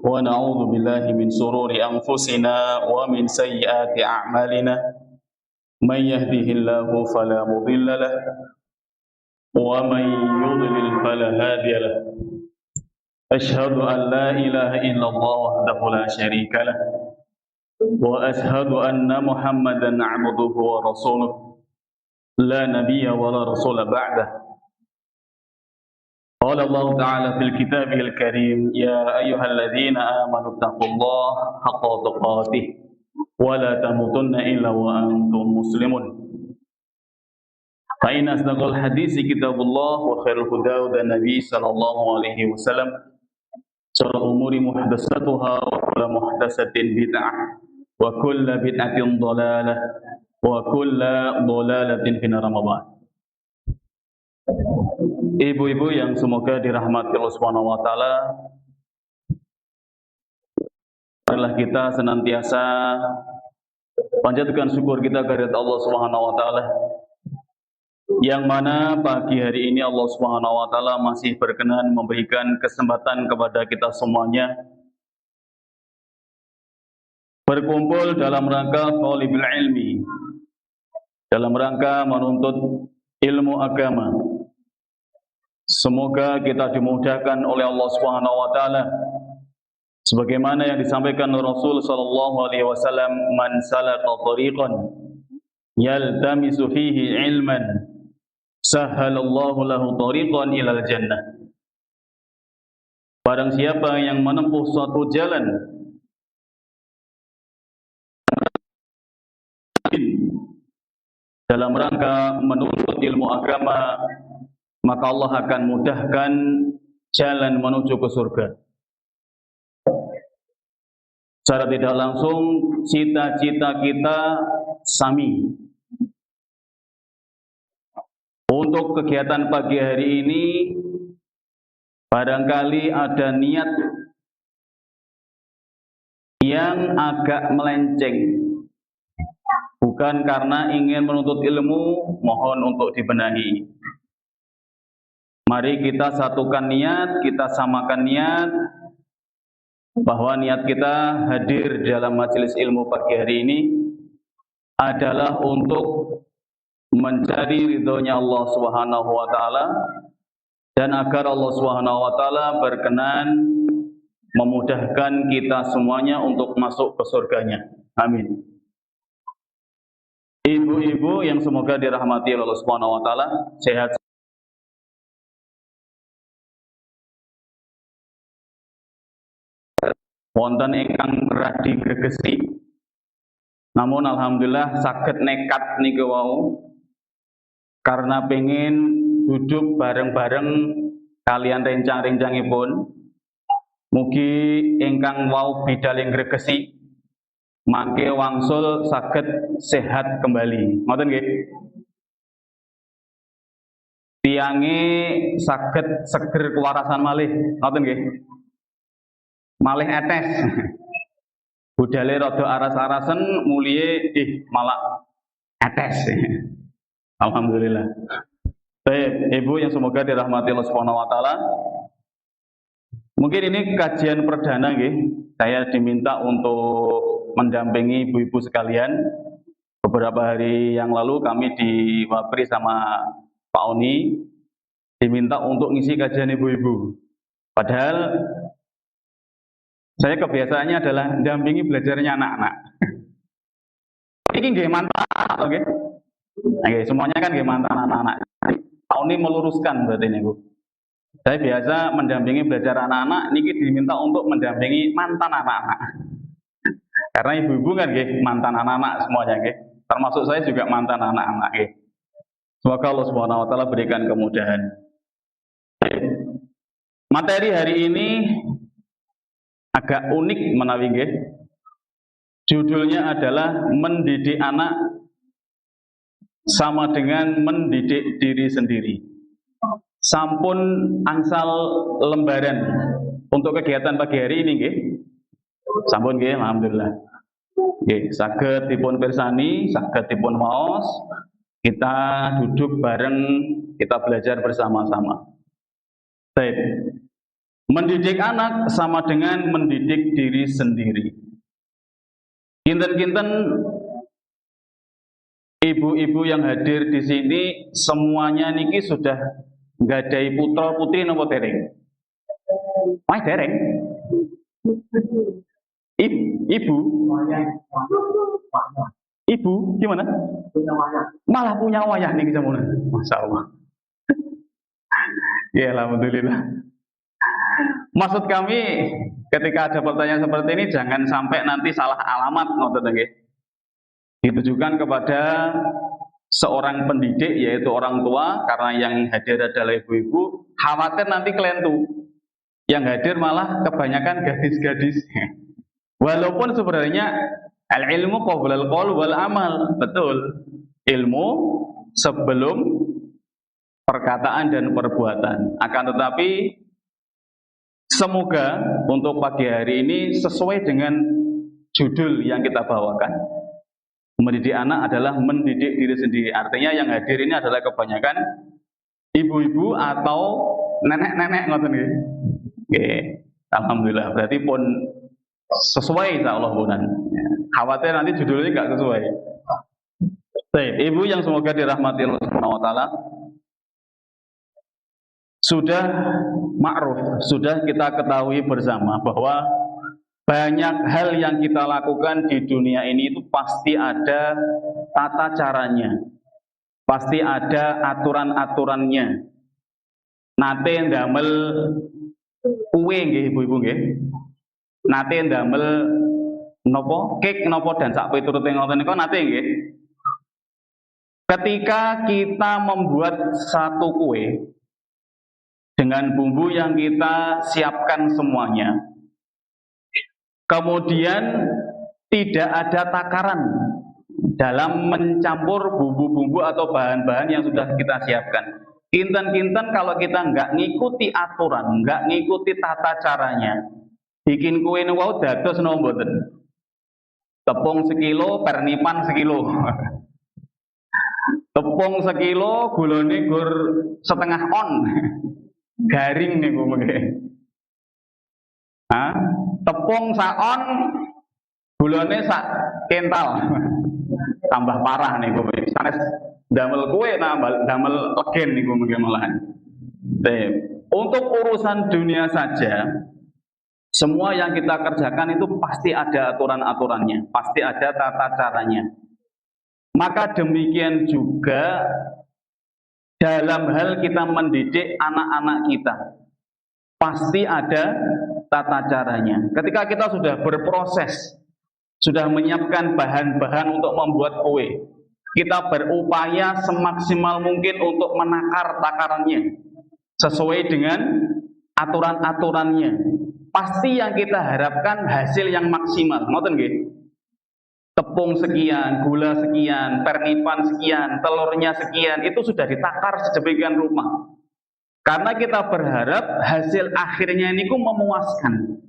ونعوذ بالله من شرور أنفسنا ومن سيئات أعمالنا من يهده الله فلا مضل له ومن يضلل فلا هادي له أشهد أن لا إله إلا الله وحده لا شريك له وأشهد أن محمدا عبده ورسوله لا نبي ولا رسول بعده. قال الله تعالى في الكتاب الكريم يا أيها الذين آمنوا اتقوا الله حق تقاته ولا تموتن إلا وأنتم مسلمون. فإن أصدق الحديث كتاب الله وخير الهدى هدى النبي صلى الله عليه وسلم شر الأمور محدثاتها وكل محدثة بدعة وكل بدعة ضلالة وكل ضلالة في النار. Ibu-ibu yang semoga dirahmati Allah Subhanahu wa taala, marilah kita senantiasa panjatkan syukur kita kehadirat Allah Subhanahu wa taala, yang mana pagi hari ini Allah Subhanahu wa taala masih berkenan memberikan kesempatan kepada kita semuanya berkumpul dalam rangka thalibul ilmi, dalam rangka menuntut ilmu agama. Semoga kita dimudahkan oleh Allah Subhanahu wa taala sebagaimana yang disampaikan Rasul sallallahu alaihi wasallam, man salaka tariqan yaltamisu fihi ilman sahhalallahu lahu tariqan ilal jannah. Barang siapa yang menempuh suatu jalan dalam rangka menuntut ilmu agama, maka Allah akan mudahkan jalan menuju ke surga. Secara tidak langsung, cita-cita kita sami. Untuk kegiatan pagi hari ini, barangkali ada niat yang agak melenceng. Bukan karena ingin menuntut ilmu, mohon untuk dibenahi. Mari kita satukan niat, kita samakan niat, bahwa niat kita hadir dalam majelis ilmu pagi hari ini adalah untuk mencari ridhonya Allah Subhanahu wa taala, dan agar Allah Subhanahu wa taala berkenan memudahkan kita semuanya untuk masuk ke surganya. Amin. Ibu-ibu yang semoga dirahmati Allah Subhanahu wa taala, sehat. Wonten ingkang radi gregesi, namun alhamdulillah saged nekat niku wau karena pengen duduk bareng-bareng kalian rencang-rencangipun. Mugi ingkang wau bidaling gregesi mangke wangsul saged sehat kembali. Ngoten nggih? Tiange saged seger kewarasan malih. Ngoten nggih? Malih etes. Budale rada aras-arasen, muliye malah etes. Alhamdulillah. Baik, ibu yang semoga dirahmati Allah Subhanahu wa taala. Mungkin ini kajian perdana nggih. Saya diminta untuk mendampingi ibu-ibu sekalian. Beberapa hari yang lalu kami diwapri sama Pak Oni diminta untuk ngisi kajian ibu-ibu. Padahal saya kebiasaannya adalah dampingi belajarnya anak-anak. Ini nggih mantan, oke? Oke, semuanya kan nggih mantan anak-anak. Pak Uni meluruskan berarti ini, Bu. Saya biasa mendampingi belajar anak-anak, niki diminta untuk mendampingi mantan anak-anak. Karena ibu-ibu kan nggih mantan anak-anak semuanya nggih. Termasuk saya juga mantan anak-anak nggih. Semoga Allah Subhanahu wa taala berikan kemudahan. Materi hari ini agak unik menawi nggih. Judulnya adalah mendidik anak sama dengan mendidik diri sendiri. Sampun angsal lembaran untuk kegiatan pagi hari ini nggih. Sampun nggih, alhamdulillah. Nggih, saged dipun pirsani, saged dipun maos. Kita duduk bareng, kita belajar bersama-sama. Baik. Mendidik anak sama dengan mendidik diri sendiri. Kinten-kinten ibu-ibu yang hadir di sini semuanya niki sudah nggadai putra putri napa dereng? Wah dereng. Ibu, ibu gimana? Malah punya wayah nih jamunan. Masya Allah. Ya alhamdulillah. Maksud kami ketika ada pertanyaan seperti ini jangan sampai nanti salah alamat ngoten nggih. Ditujukan kepada seorang pendidik yaitu orang tua, karena yang hadir adalah ibu-ibu, khawatir nanti kelentu. Yang hadir malah kebanyakan gadis-gadis. Walaupun sebenarnya al-ilmu qabla al-qaul wal amal, betul. Ilmu sebelum perkataan dan perbuatan. Akan tetapi semoga untuk pagi hari ini sesuai dengan judul yang kita bawakan. Mendidik anak adalah mendidik diri sendiri. Artinya yang hadir ini adalah kebanyakan ibu-ibu atau nenek-nenek ngoten nggih. Oke, alhamdulillah. Berarti pun sesuai insyaallah bunan. Khawatir nanti judulnya enggak sesuai. Baik, ibu yang semoga dirahmati Allah Subhanahu wa taala. Sudah ma'ruf, sudah kita ketahui bersama bahwa banyak hal yang kita lakukan di dunia ini itu pasti ada tata caranya, pasti ada aturan-aturannya. Nate ndamel kue nggih ibu-ibu nggih. Nate ndamel napa cake napa dan sak piturute ngoten niku nate nggih. Ketika kita membuat satu kue dengan bumbu yang kita siapkan semuanya, kemudian tidak ada takaran dalam mencampur bumbu-bumbu atau bahan-bahan yang sudah kita siapkan. Kinten-kinten kalau kita nggak ngikuti aturan, nggak ngikuti tata caranya, bikin kue ini wow dados napa mboten? Tepung sekilo, pernipan sekilo. Tepung sekilo, gulane gur setengah on. Garing niku mengke. Tepung saon, gulane sak kental. Tambah parah niku. Sanes damel kue damel legen niku mengke malahan. Untuk urusan dunia saja, semua yang kita kerjakan itu pasti ada aturan-aturannya, pasti ada tata caranya. Maka demikian juga dalam hal kita mendidik anak-anak kita, pasti ada tata caranya. Ketika kita sudah berproses, sudah menyiapkan bahan-bahan untuk membuat kue, kita berupaya semaksimal mungkin untuk menakar takarannya sesuai dengan aturan-aturannya. Pasti yang kita harapkan hasil yang maksimal. Ngoten nggih? Tepung sekian, gula sekian, pernipan sekian, telurnya sekian, itu sudah ditakar sedemikian rupa. Karena kita berharap hasil akhirnya niku memuaskan.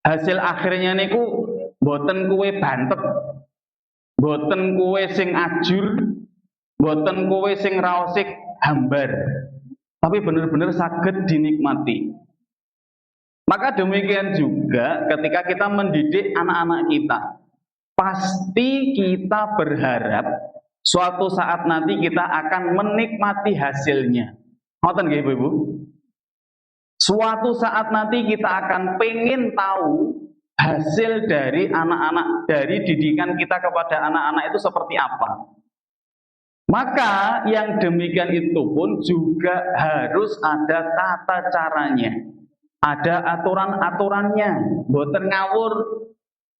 Hasil akhirnya niku boten kue bantet, boten kue sing ajur, boten kue sing raosik hambar, tapi benar-benar saged dinikmati. Maka demikian juga ketika kita mendidik anak-anak kita, pasti kita berharap suatu saat nanti kita akan menikmati hasilnya. Ngoten nggih Ibu-ibu? Suatu saat nanti kita akan pengen tahu hasil dari anak-anak, dari didikan kita kepada anak-anak itu seperti apa. Maka yang demikian itu pun juga harus ada tata caranya, ada aturan-aturannya. Boten ngawur.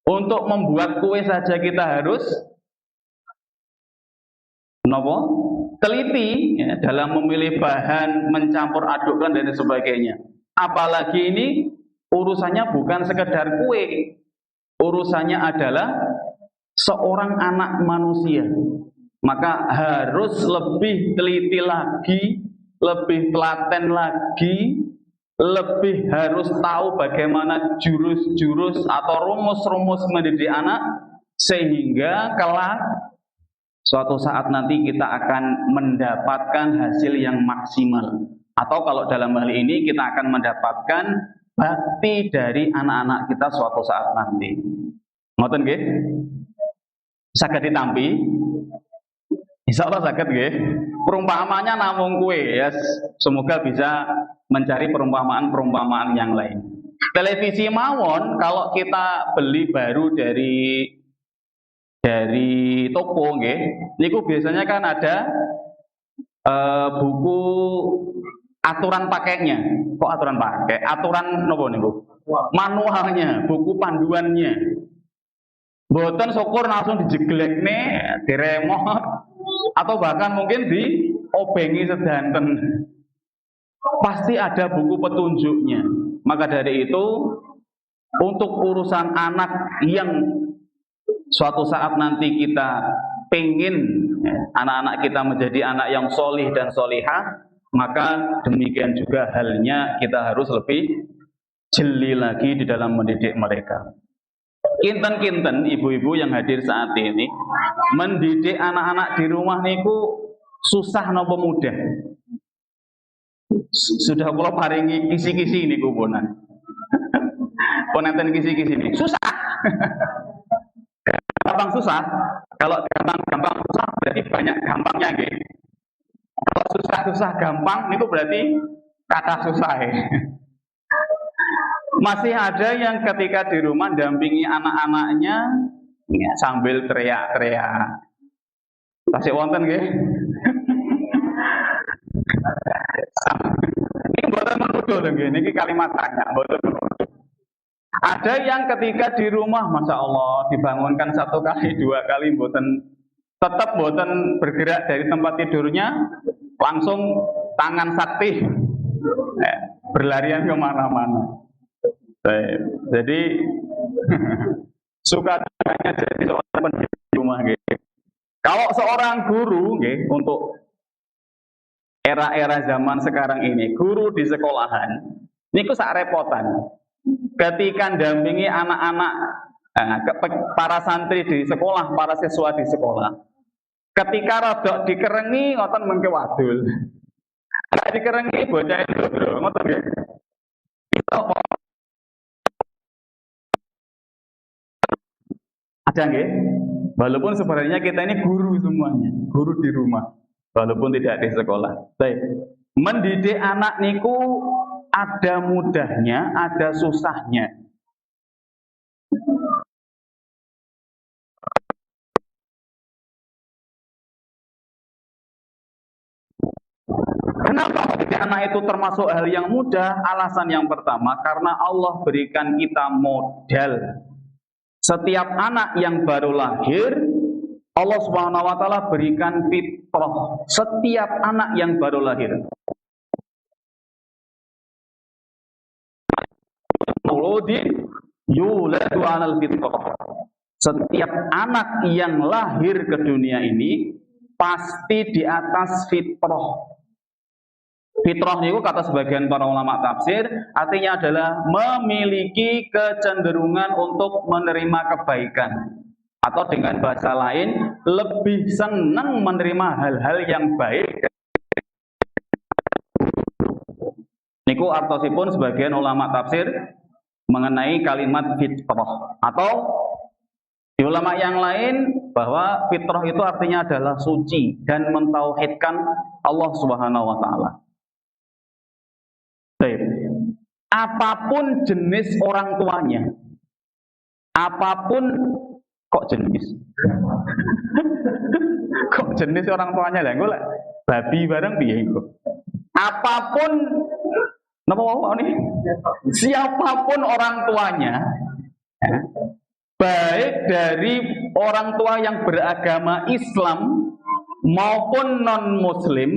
Untuk membuat kue saja kita harus teliti ya, dalam memilih bahan, mencampur adukkan dan sebagainya. Apalagi ini urusannya bukan sekedar kue, urusannya adalah seorang anak manusia. Maka harus lebih teliti lagi, lebih telaten lagi, lebih harus tahu bagaimana jurus-jurus atau rumus-rumus mendidik anak, sehingga kelak suatu saat nanti kita akan mendapatkan hasil yang maksimal. Atau kalau dalam hal ini kita akan mendapatkan bakti dari anak-anak kita suatu saat nanti. Ngoten nggih? Saged ditampi? Insyaallah saged nggih. Perumpamaannya namung kue ya. Semoga bisa mencari perumpamaan-perumpamaan yang lain. Televisi mawon kalau kita beli baru dari toko nggih, niku biasanya kan ada buku aturan pakainya. Kok aturan pakai? Aturan nopo niku? Manualnya, buku panduannya. Boten syukur langsung dijeglekne, diremot, atau bahkan mungkin diobengi sedanten. Pasti ada buku petunjuknya. Maka dari itu, untuk urusan anak yang suatu saat nanti kita pengen anak-anak kita menjadi anak yang solih dan solihah, maka demikian juga halnya kita harus lebih jeli lagi di dalam mendidik mereka. Kinten-kinten ibu-ibu yang hadir saat ini, mendidik anak-anak di rumah niku susah nopo mudah. Sudah kula paringi kisi-kisi niku punan. Ponenten kisi-kisi ini susah. Gampang susah. Kalau gampang susah berarti banyak gampangnya nggih. Kalau susah gampang niku berarti kata susah ya. Masih ada yang ketika di rumah dampingi anak-anaknya ya, sambil teriak-teriak. Tasik wonten nggih. Ini mboten menuduh lho nggih, niki kalimat tanya, mboten menuduh. Ada yang ketika di rumah, masya Allah, dibangunkan 1 kali, 2 kali, tetap mboten bergerak dari tempat tidurnya, langsung tangan sakti, berlarian kemana-mana. Jadi suka dukanya jadi seorang pendidik di rumah gitu. Kalau seorang guru untuk era-era zaman sekarang ini, guru di sekolahan niku sak repotan. Ketika dampingi anak-anak para santri di sekolah, para siswa di sekolah. Ketika rodok dikerengi ngoten mengke wadul. Nek dikerengi bocah itu ngoten nggih. Ada nggih? Walaupun sebenarnya kita ini guru semuanya, guru di rumah, walaupun tidak di sekolah. Baik. Mendidik anak niku ada mudahnya, ada susahnya. Kenapa mendidik anak itu termasuk hal yang mudah? Alasan yang pertama, karena Allah berikan kita modal. Setiap anak yang baru lahir, Allah Subhanahu wa taala berikan fitrah. Setiap anak yang baru lahir. Yuladu 'alal fitrah. Setiap anak yang lahir ke dunia ini pasti di atas fitrah. Fitrah itu kata sebagian para ulama tafsir artinya adalah memiliki kecenderungan untuk menerima kebaikan, atau dengan bahasa lain lebih senang menerima hal-hal yang baik. Niku artosipun sebagian ulama tafsir mengenai kalimat fitrah, atau di ulama yang lain bahwa fitrah itu artinya adalah suci dan mentauhidkan Allah Subhanahu wa taala. Apapun jenis orang tuanya, apapun kok jenis, kok jenis orang tuanya lah, gue babi bareng piye kok. Apapun, napa mau nih? Siapapun orang tuanya, baik dari orang tua yang beragama Islam maupun non Muslim.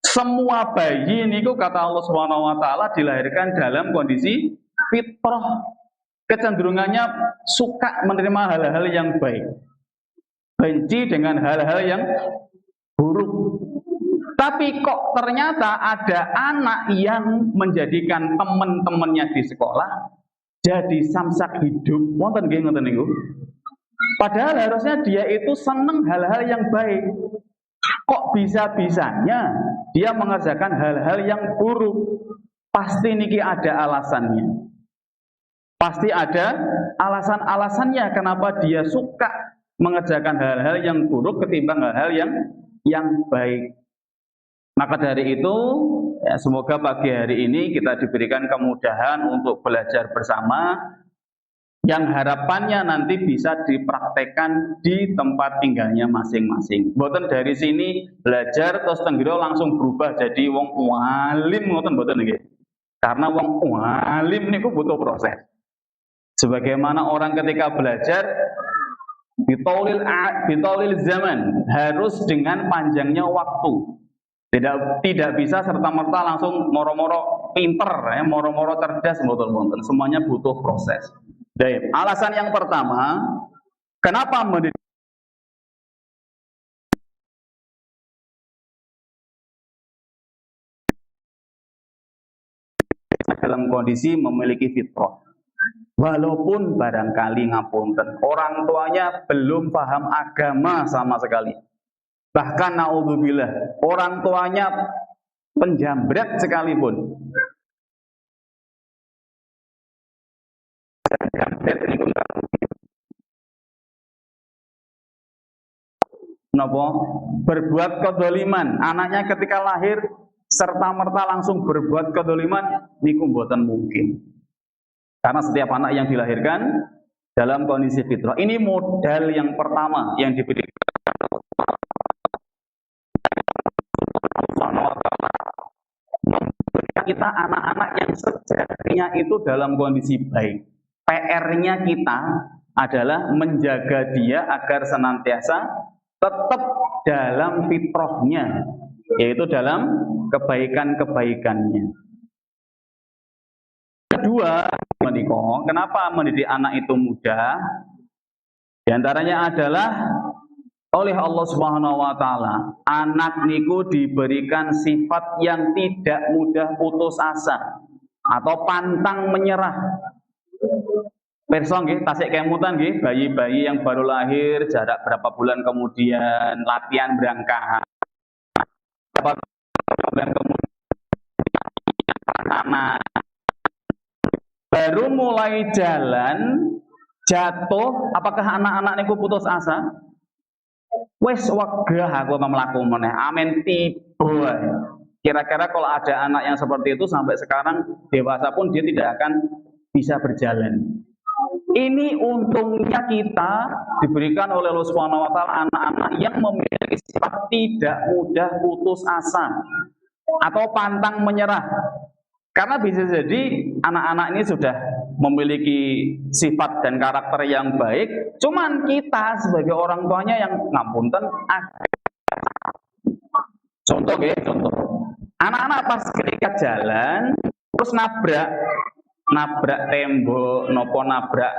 Semua bayi ini kata Allah Subhanahu wa taala dilahirkan dalam kondisi fitrah. Kecenderungannya suka menerima hal-hal yang baik. Benci dengan hal-hal yang buruk. Tapi kok ternyata ada anak yang menjadikan teman-temannya di sekolah jadi samsak hidup. Wonten nggih ngoten niku. Padahal harusnya dia itu seneng hal-hal yang baik. Kok bisa-bisanya dia mengerjakan hal-hal yang buruk? Pasti niki ada alasannya. Pasti ada alasan-alasannya kenapa dia suka mengerjakan hal-hal yang buruk ketimbang hal-hal yang baik. Maka dari itu, ya, semoga pagi hari ini kita diberikan kemudahan untuk belajar bersama, yang harapannya nanti bisa dipraktekkan di tempat tinggalnya masing-masing. Boten dari sini belajar terus tenggiro langsung berubah jadi wong walim, ngoten boten nggih. Karena wong walim niku butuh proses. Sebagaimana orang ketika belajar bitaulil zaman, harus dengan panjangnya waktu. Tidak bisa serta-merta langsung moro-moro pinter, ya, moro-moro cerdas, betul-betul. Semuanya butuh proses. Jadi, alasan yang pertama, kenapa mendidik dalam kondisi memiliki fitrah? Walaupun barangkali ngapunten, orang tuanya belum paham agama sama sekali. Bahkan naudzubillah, orang tuanya penjambret sekalipun. Napa? Berbuat kedoliman, anaknya ketika lahir serta merta langsung berbuat kedoliman, niku mboten mungkin. Karena setiap anak yang dilahirkan dalam kondisi fitrah. Ini modal yang pertama yang diberikan kita anak-anak yang sejatinya itu dalam kondisi baik. PR-nya kita adalah menjaga dia agar senantiasa tetap dalam fitrahnya, yaitu dalam kebaikan-kebaikannya. Kedua, kenapa mendidik anak itu mudah? Di antaranya adalah oleh Allah Subhanahu wa taala, anak niku diberikan sifat yang tidak mudah putus asa atau pantang menyerah. Pirsa nggih, tasik kemutan nggih, bayi-bayi yang baru lahir jarak berapa bulan kemudian latihan berangkat. Berapa bulan kemudian anak baru mulai jalan jatuh, apakah anak-anak niku putus asa? Wes wegah aku mlaku meneh, amen tiba. Kira-kira kalau ada anak yang seperti itu sampai sekarang dewasa pun dia tidak akan bisa berjalan. Ini untungnya kita diberikan oleh Allah Subhanahu wa taala anak-anak yang memiliki sifat tidak mudah putus asa atau pantang menyerah. Karena bisa jadi anak-anak ini sudah memiliki sifat dan karakter yang baik, cuman kita sebagai orang tuanya yang ngapunten. Contoh ya, contoh. Anak-anak pas ketika jalan terus nabrak tembok, nopo nabrak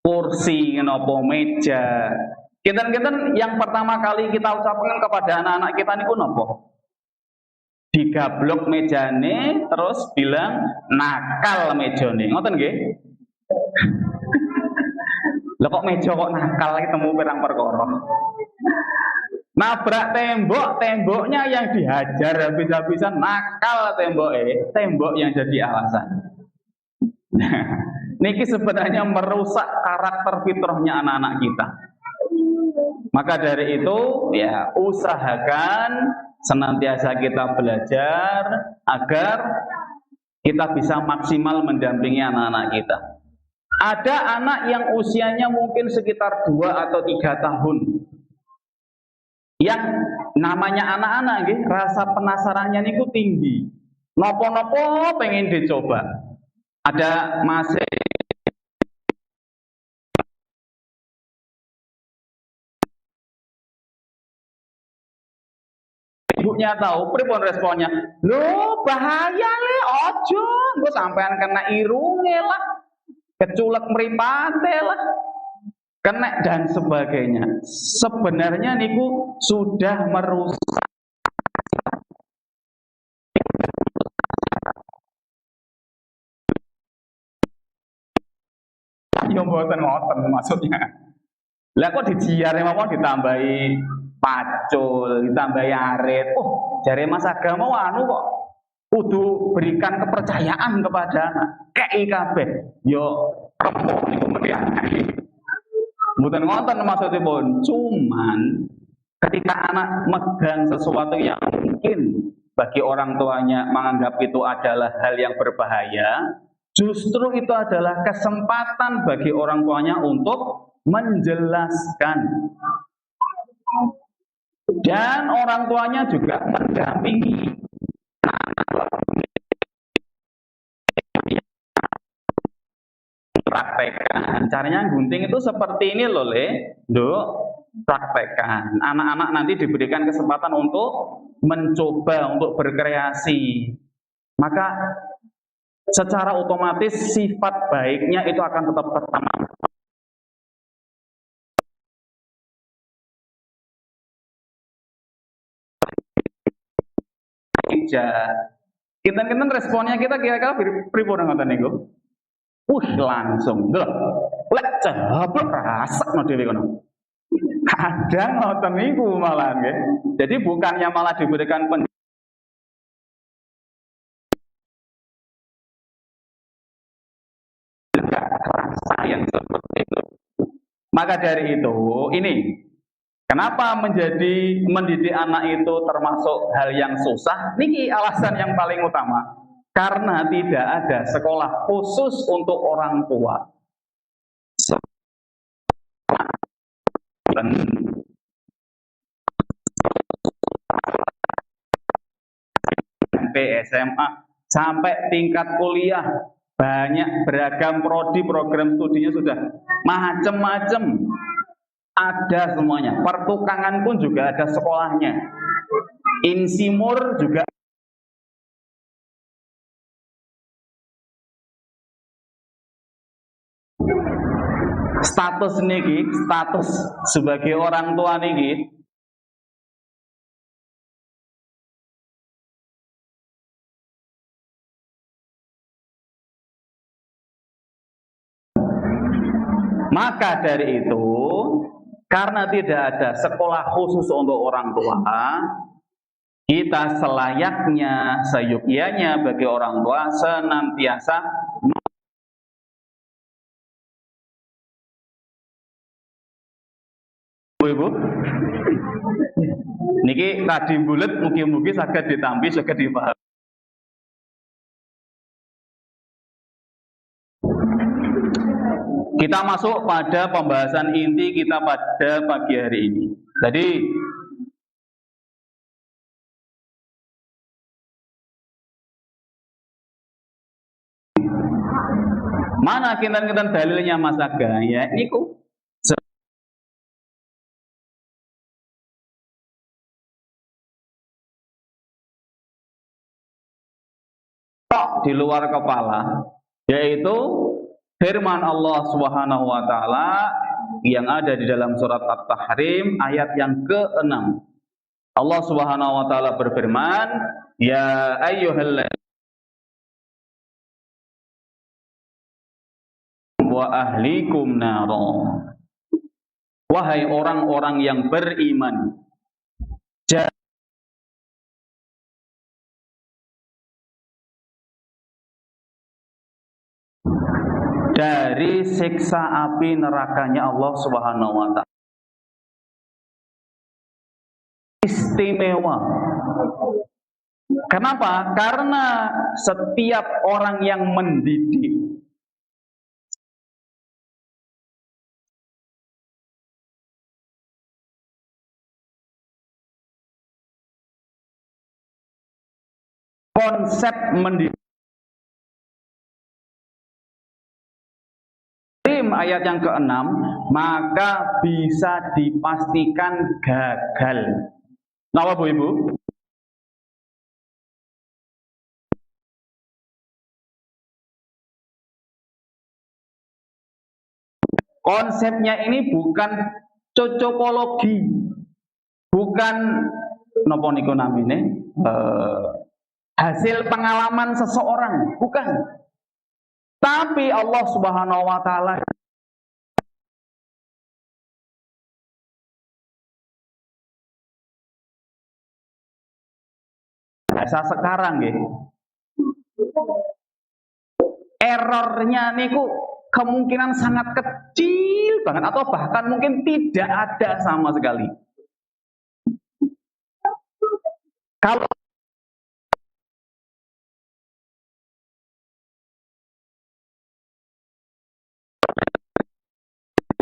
kursi, nopo meja. Kita yang pertama kali kita ucapkan kepada anak-anak kita niku nopo? Digablok mejane terus bilang nakal mejane, ngoten nggih? Lah kok meja kok nakal ketemu perang perkara. Nabrak tembok, temboknya yang dihajar habis-habisan, nakal tembok yang jadi alasan. Niki sebenarnya merusak karakter fitrahnya anak-anak kita. Maka dari itu ya usahakan senantiasa kita belajar agar kita bisa maksimal mendampingi anak-anak kita. Ada anak yang usianya mungkin sekitar 2 atau 3 tahun. Yang namanya anak-anak nggih, rasa penasarannya niku tinggi. Nopo-nopo pengen dicoba. Ada masih ibunya tahu, pripun responnya? Loh, bahaya le, ojo, engko sampean kena irunge lah, keculek mripate lah, kena dan sebagainya. Sebenarnya niku sudah merusak. Ya mboten ngoten maksudnya. Lah kok dijiare mawon ditambahi pacul, ditambah arit. Oh, jare Mas agama anu kok kudu berikan kepercayaan kepada anak. Kei kabeh. Yo rempok niku kemudian. Mboten ngoten maksudipun, cuman ketika anak megang sesuatu yang mungkin bagi orang tuanya menganggap itu adalah hal yang berbahaya, justru itu adalah kesempatan bagi orang tuanya untuk menjelaskan. Dan orang tuanya juga mendampingi. Praktekkan. Caranya gunting itu seperti ini loh, Dok. Praktekkan. Anak-anak nanti diberikan kesempatan untuk mencoba, untuk berkreasi. Maka secara otomatis sifat baiknya itu akan tetap tertanam. Kita responnya kita kira-kira pripun ngoten niku? Langsung. Lek jeblok rasakno dhewe kono. Kadang ngoten niku malah nggih. Jadi bukannya malah diberikan rasa yang seperti itu. Maka dari itu, ini kenapa mendidik anak itu termasuk hal yang susah? Niki alasan yang paling utama. Karena tidak ada sekolah khusus untuk orang tua. SMP, SMA, sampai tingkat kuliah, banyak beragam prodi, program studinya sudah macam-macam. Ada semuanya. Pertukangan pun juga ada sekolahnya. Insimur juga. Status niki, status sebagai orang tua niki maka dari itu, karena tidak ada sekolah khusus untuk orang tua, kita selayaknya, seyukianya bagi orang tua senantiasa Ibu, niki tadi bulet mugi-mugi saged ditampi, saged dipahami. Kita masuk pada pembahasan inti kita pada pagi hari ini. Jadi mana kinten-kinten dalilnya Mas Aga? Ya niku. Di luar kepala, yaitu firman Allah Subhanahu wa taala yang ada di dalam surat At-Tahrim ayat yang ke-6. Allah Subhanahu wa taala berfirman, "Ya ayyuhalladzina wa ahlikum naro." Wahai orang-orang yang beriman, dari siksa api nerakanya Allah Subhanahu wa taala. Istimewa. Kenapa? Karena setiap orang yang mendidik konsep mendidik ayat yang ke-6, maka bisa dipastikan gagal. Napa Bu Ibu? Konsepnya ini bukan cocokologi, bukan napa niku namine hasil pengalaman seseorang, bukan. Tapi Allah Subhanahu wa taala bahasa sekarang nggih. Errornya niku kemungkinan sangat kecil banget atau bahkan mungkin tidak ada sama sekali. Kalau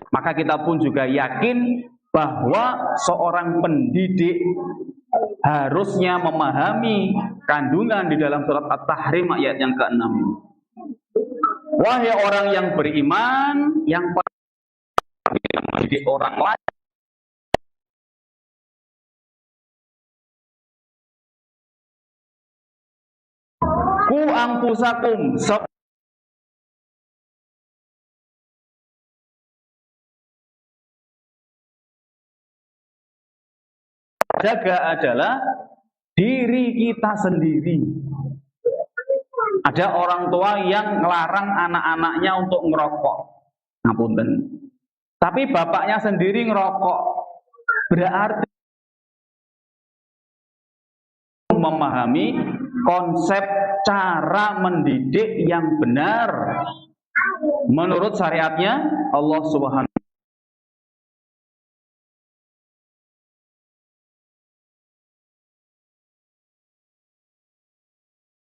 maka kita pun juga yakin bahwa seorang pendidik harusnya memahami kandungan di dalam surat At-Tahrim ayat yang ke-6. Wahai orang yang beriman, yang mendidik orang lain, ku anfusakum, jaga adalah diri kita sendiri. Ada orang tua yang ngelarang anak-anaknya untuk ngerokok, ngapunten. Tapi bapaknya sendiri ngerokok, berarti memahami konsep cara mendidik yang benar menurut syariatnya Allah Subhanahu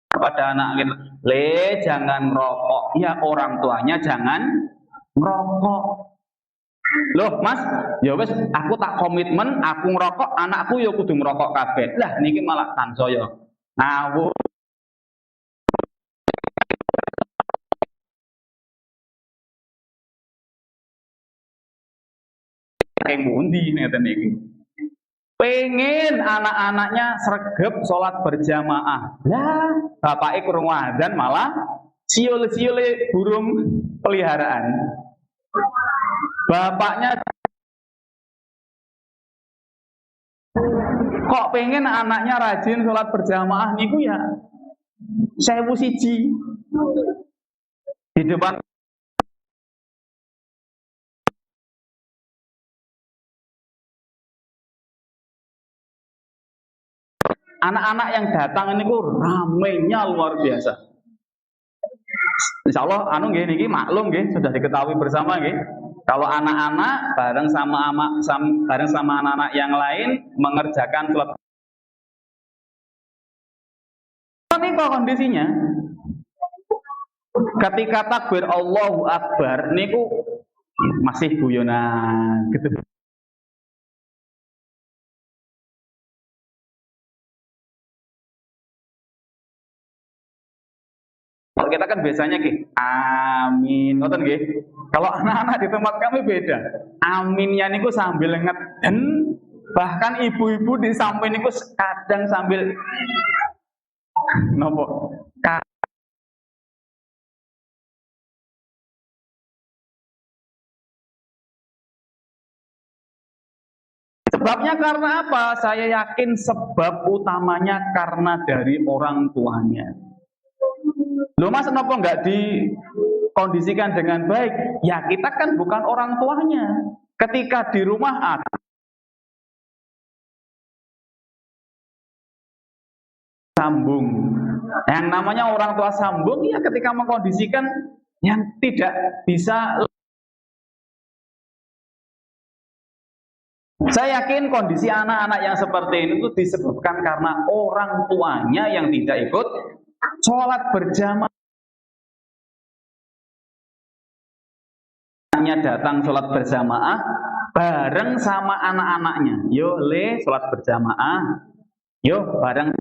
kepada anak kita, le jangan merokok, ya orang tuanya jangan merokok. Loh mas, ya wes aku tak komitmen, aku ngerokok, anakku ya kudu ngerokok kabeh. Lah niki malah tansaya ngawur. Kayak bundi ngeten niki. Pengen anak-anaknya sregep sholat berjamaah. Lah, bapaknya kurang adzan malah siul-siule burung peliharaan. Bapaknya kok pengen anaknya rajin sholat berjamaah niku ya 1001 di depan anak-anak yang datang ini ramainya luar biasa. Insya Allah anu nggih niki maklum nggih, sudah diketahui bersama nggih. Kalau anak-anak bareng sama anak-anak yang lain mengerjakan sholat. Ini kok kondisinya ketika takbir Allahu Akbar niku masih guyonan gitu. Kalau kita kan biasanya amin, ngoten nggih. Kalau anak-anak di tempat kami beda. Aminnya niku sambil ngeden, bahkan ibu-ibu di samping niku kadang sambil nopo. Sebabnya karena apa? Saya yakin sebab utamanya karena dari orang tuanya. Loh mas, kenapa nggak dikondisikan dengan baik? Ya kita kan bukan orang tuanya. Ketika di rumah sambung. Yang namanya orang tua sambung ya ketika mengkondisikan yang tidak bisa. Saya yakin kondisi anak-anak yang seperti ini itu disebabkan karena orang tuanya yang tidak ikut sholat berjamaah. Datang sholat berjamaah bareng sama anak-anaknya. Yo le sholat berjamaah. Yo bareng.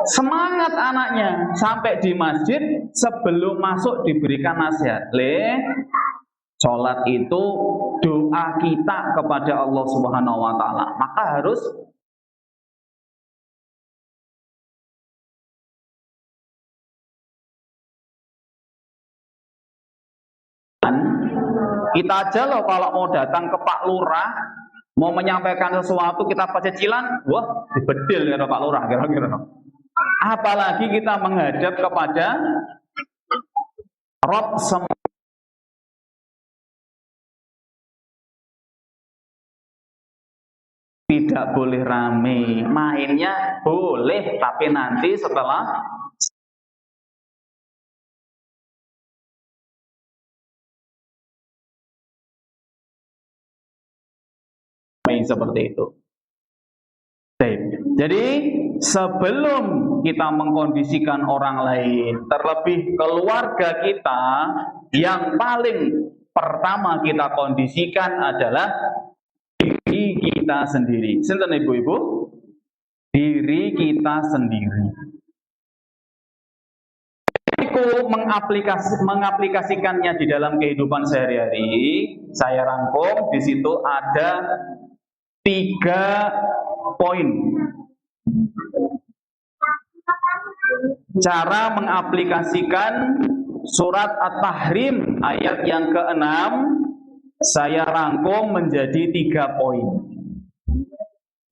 Semangat anaknya sampai di masjid sebelum masuk diberikan nasihat. Le sholat itu doa kita kepada Allah Subhanahu wa taala. Maka harus kita aja loh kalau mau datang ke Pak Lurah mau menyampaikan sesuatu kita pecicilan, wah dibedil ya Pak Lurah kira-kira. Apalagi kita menghadap kepada Rob semua. tidak boleh rame. Mainnya boleh, tapi nanti setelah main seperti itu. Jadi sebelum kita mengkondisikan orang lain, terlebih keluarga kita, yang paling pertama kita kondisikan adalah diri kita sendiri. Sinten ibu-ibu? Diri kita sendiri. Aku mengaplikasikannya di dalam kehidupan sehari-hari. Saya rangkum, di situ ada 3 poin. Cara mengaplikasikan surat At-Tahrim ayat yang ke-6 saya rangkum menjadi 3 poin.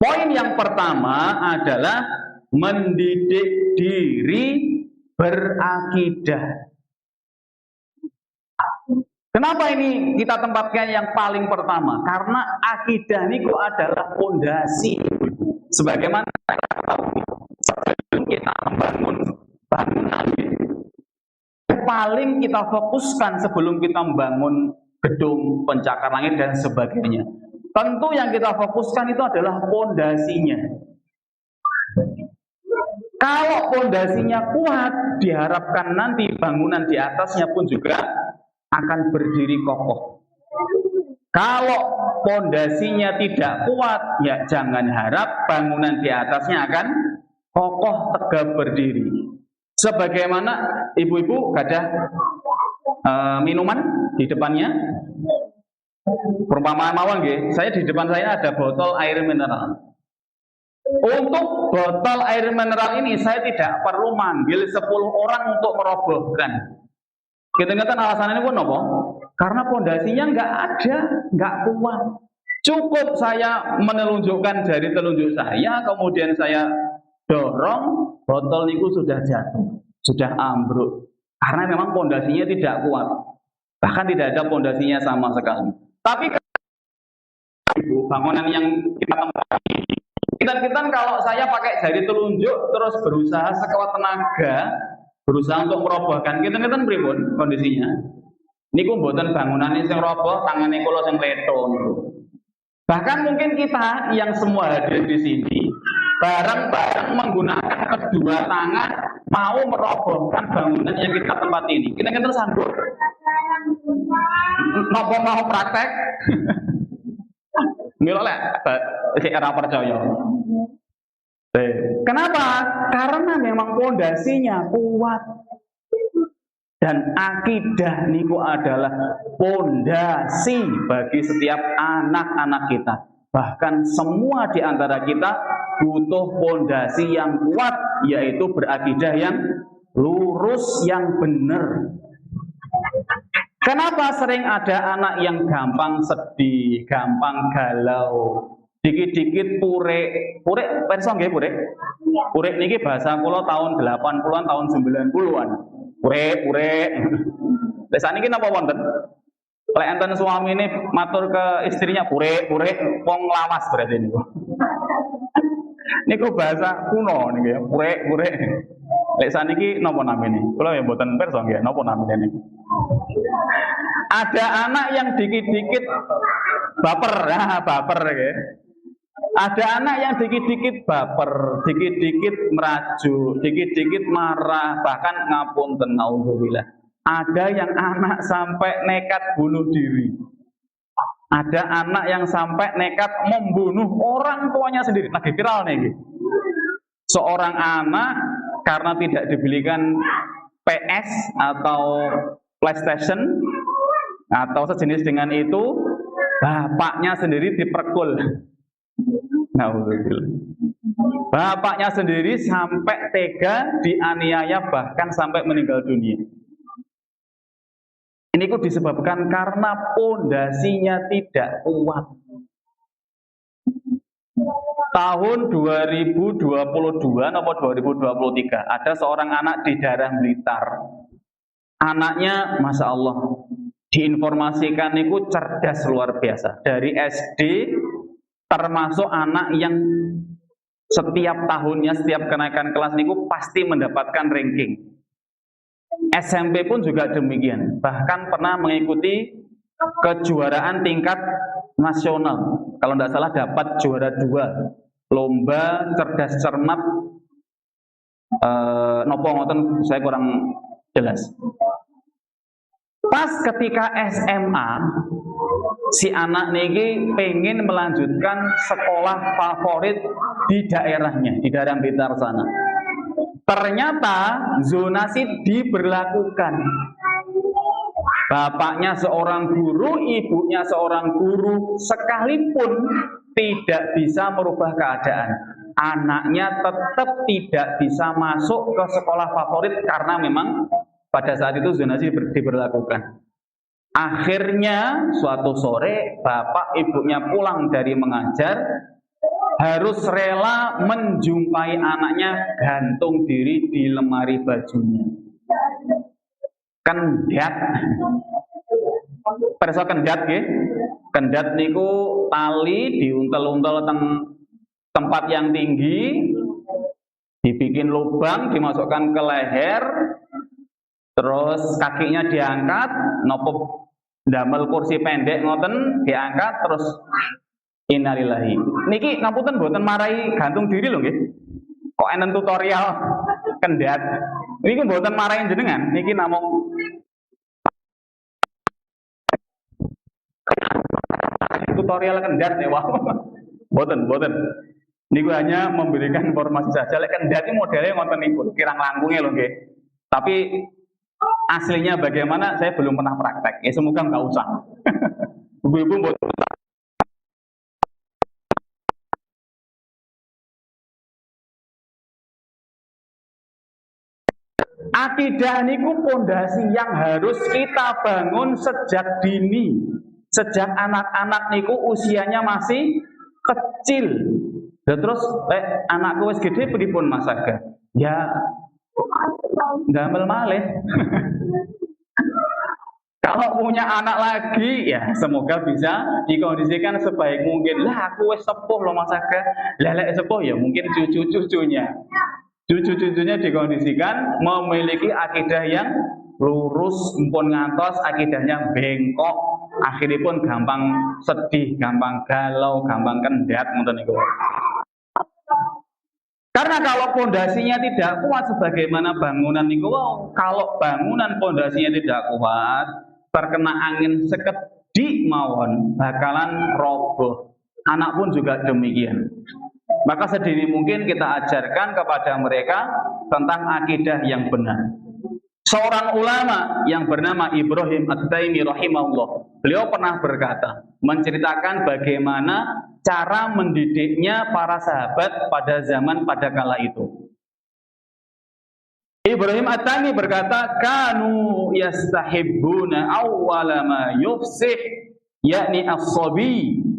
Poin yang pertama adalah mendidik diri berakidah. Kenapa ini kita tempatkan yang paling pertama? Karena akidah itu adalah fondasi. Sebagaimana sebelum kita membangun bangunan, paling kita fokuskan sebelum kita membangun gedung, pencakar langit dan sebagainya. Tentu yang kita fokuskan itu adalah fondasinya. Kalau fondasinya kuat, diharapkan nanti bangunan di atasnya pun juga akan berdiri kokoh. Kalau fondasinya tidak kuat, ya jangan harap bangunan di atasnya akan kokoh tegap berdiri. Sebagaimana ibu-ibu ada minuman di depannya, perumpamaan mawon nggih, saya di depan saya ada botol air mineral. Untuk botol air mineral ini saya tidak perlu manggil 10 orang untuk merobohkan. Kita-kita alasannya pun apa? Karena fondasinya nggak ada, nggak kuat. Cukup saya menelunjukkan jari telunjuk saya, kemudian saya dorong, botol itu sudah jatuh, sudah ambruk. Karena memang fondasinya tidak kuat, bahkan tidak ada fondasinya sama sekali. Tapi bangunan yang kita tempati, kita kalau saya pakai jari telunjuk terus berusaha sekuat tenaga, berusaha untuk merobohkan, kita pripun kondisinya? Niku mboten bangunane sing roboh, tangane kula sing leto. Bahkan mungkin kita yang semua hadir di sini bareng-bareng menggunakan kedua tangan mau merobohkan bangunan yang kita tempati ini. Kita sanggup? Napa mau praktek? Nggih lek, sik ora percaya. Kenapa? Karena memang fondasinya kuat. Dan akidah niku adalah fondasi bagi setiap anak-anak kita. Bahkan semua di antara kita butuh fondasi yang kuat, yaitu berakidah yang lurus, yang benar. Kenapa sering ada anak yang gampang sedih, gampang galau, dikit-dikit purek perso nggih purek? Purek niki bahasa kula tahun 80-an, tahun 90-an. Purek. Lah saniki napa wonten? Lek enten suamine matur ke istrinya purek, wong lawas berarti niku. Niku bahasa kuno niki ya, purek. Lek saniki napa namine? Kula ya mboten perso nggih, napa namine niku. Ada anak yang dikit-dikit baper nggih. Ada anak yang dikit-dikit baper, dikit-dikit merajuk, dikit-dikit marah, bahkan ngapunten naudzubillah. Ada yang anak sampai nekat bunuh diri. Ada anak yang sampai nekat membunuh orang tuanya sendiri. Lagi viral nih. Seorang anak karena tidak dibelikan PS atau PlayStation atau sejenis dengan itu, bapaknya sendiri diperkul. Bapaknya sendiri sampai tega dianiaya, bahkan sampai meninggal dunia. Ini kok disebabkan karena pondasinya tidak kuat. Tahun 2022 atau 2023 ada seorang anak di daerah Blitar. Anaknya, masya Allah, diinformasikan itu cerdas luar biasa. Dari SD termasuk anak yang setiap tahunnya, setiap kenaikan kelas niku pasti mendapatkan ranking. SMP pun juga demikian. Bahkan pernah mengikuti kejuaraan tingkat nasional. Kalau tidak salah dapat juara 2 lomba cerdas cermat. Nopo ngoten saya kurang jelas. Pas ketika SMA, si anak niki pengen melanjutkan sekolah favorit di daerahnya, di daerah Blitar sana. Ternyata zonasi diberlakukan. Bapaknya seorang guru, ibunya seorang guru, sekalipun tidak bisa merubah keadaan. Anaknya tetap tidak bisa masuk ke sekolah favorit karena memang pada saat itu zonasi diberlakukan. Akhirnya suatu sore bapak ibunya pulang dari mengajar, harus rela menjumpai anaknya gantung diri di lemari bajunya. Kendat. Perso kendat nggih. Kendat niku tali diuntel-untel teng tempat yang tinggi, dibikin lubang, dimasukkan ke leher, terus kakinya diangkat, nopo damel kursi pendek ngoten diangkat, terus innalillahi. Niki ngapunten mboten marahi gantung diri lho nggih. Kok enten tutorial kendat. Niki mboten marahi jenengan, niki namung tutorial kendat ya wow. Mboten. Niku hanya memberikan informasi saja. Lek kendat iki modelnya ngoten niku, kirang langkunge lho nggih. Tapi aslinya bagaimana saya belum pernah praktek. Ya semoga nggak usah. Ibu-ibu mboten. Akidah niku pondasi yang harus kita bangun sejak dini. Sejak anak-anak niku usianya masih kecil. Dan terus anakku wis gede pripun Mas Aga? Ya ndamel malih. Kalau punya anak lagi ya semoga bisa dikondisikan sebaik mungkin. Lah aku wis sepuh loh Mas Aga. Lah lek sepuh ya mungkin cucu-cucunya. Cucu-cucunya dikondisikan memiliki akidah yang lurus, mumpun ngantos akidahnya bengkok, akhirnya pun gampang sedih, gampang galau, gampang kendat, ngoten niku. Karena kalau pondasinya tidak kuat sebagaimana bangunan niku, kalau bangunan pondasinya tidak kuat, terkena angin sekedhik mawon bakalan roboh. Anak pun juga demikian. Maka sedini mungkin kita ajarkan kepada mereka tentang akidah yang benar. Seorang ulama yang bernama Ibrahim At-Taimi rahimahullah, beliau pernah berkata, menceritakan bagaimana cara mendidiknya para sahabat pada zaman pada kala itu. Ibrahim At-Taimi berkata, kanu yastahibbuna awwala ma yufsih, yakni as-sabi.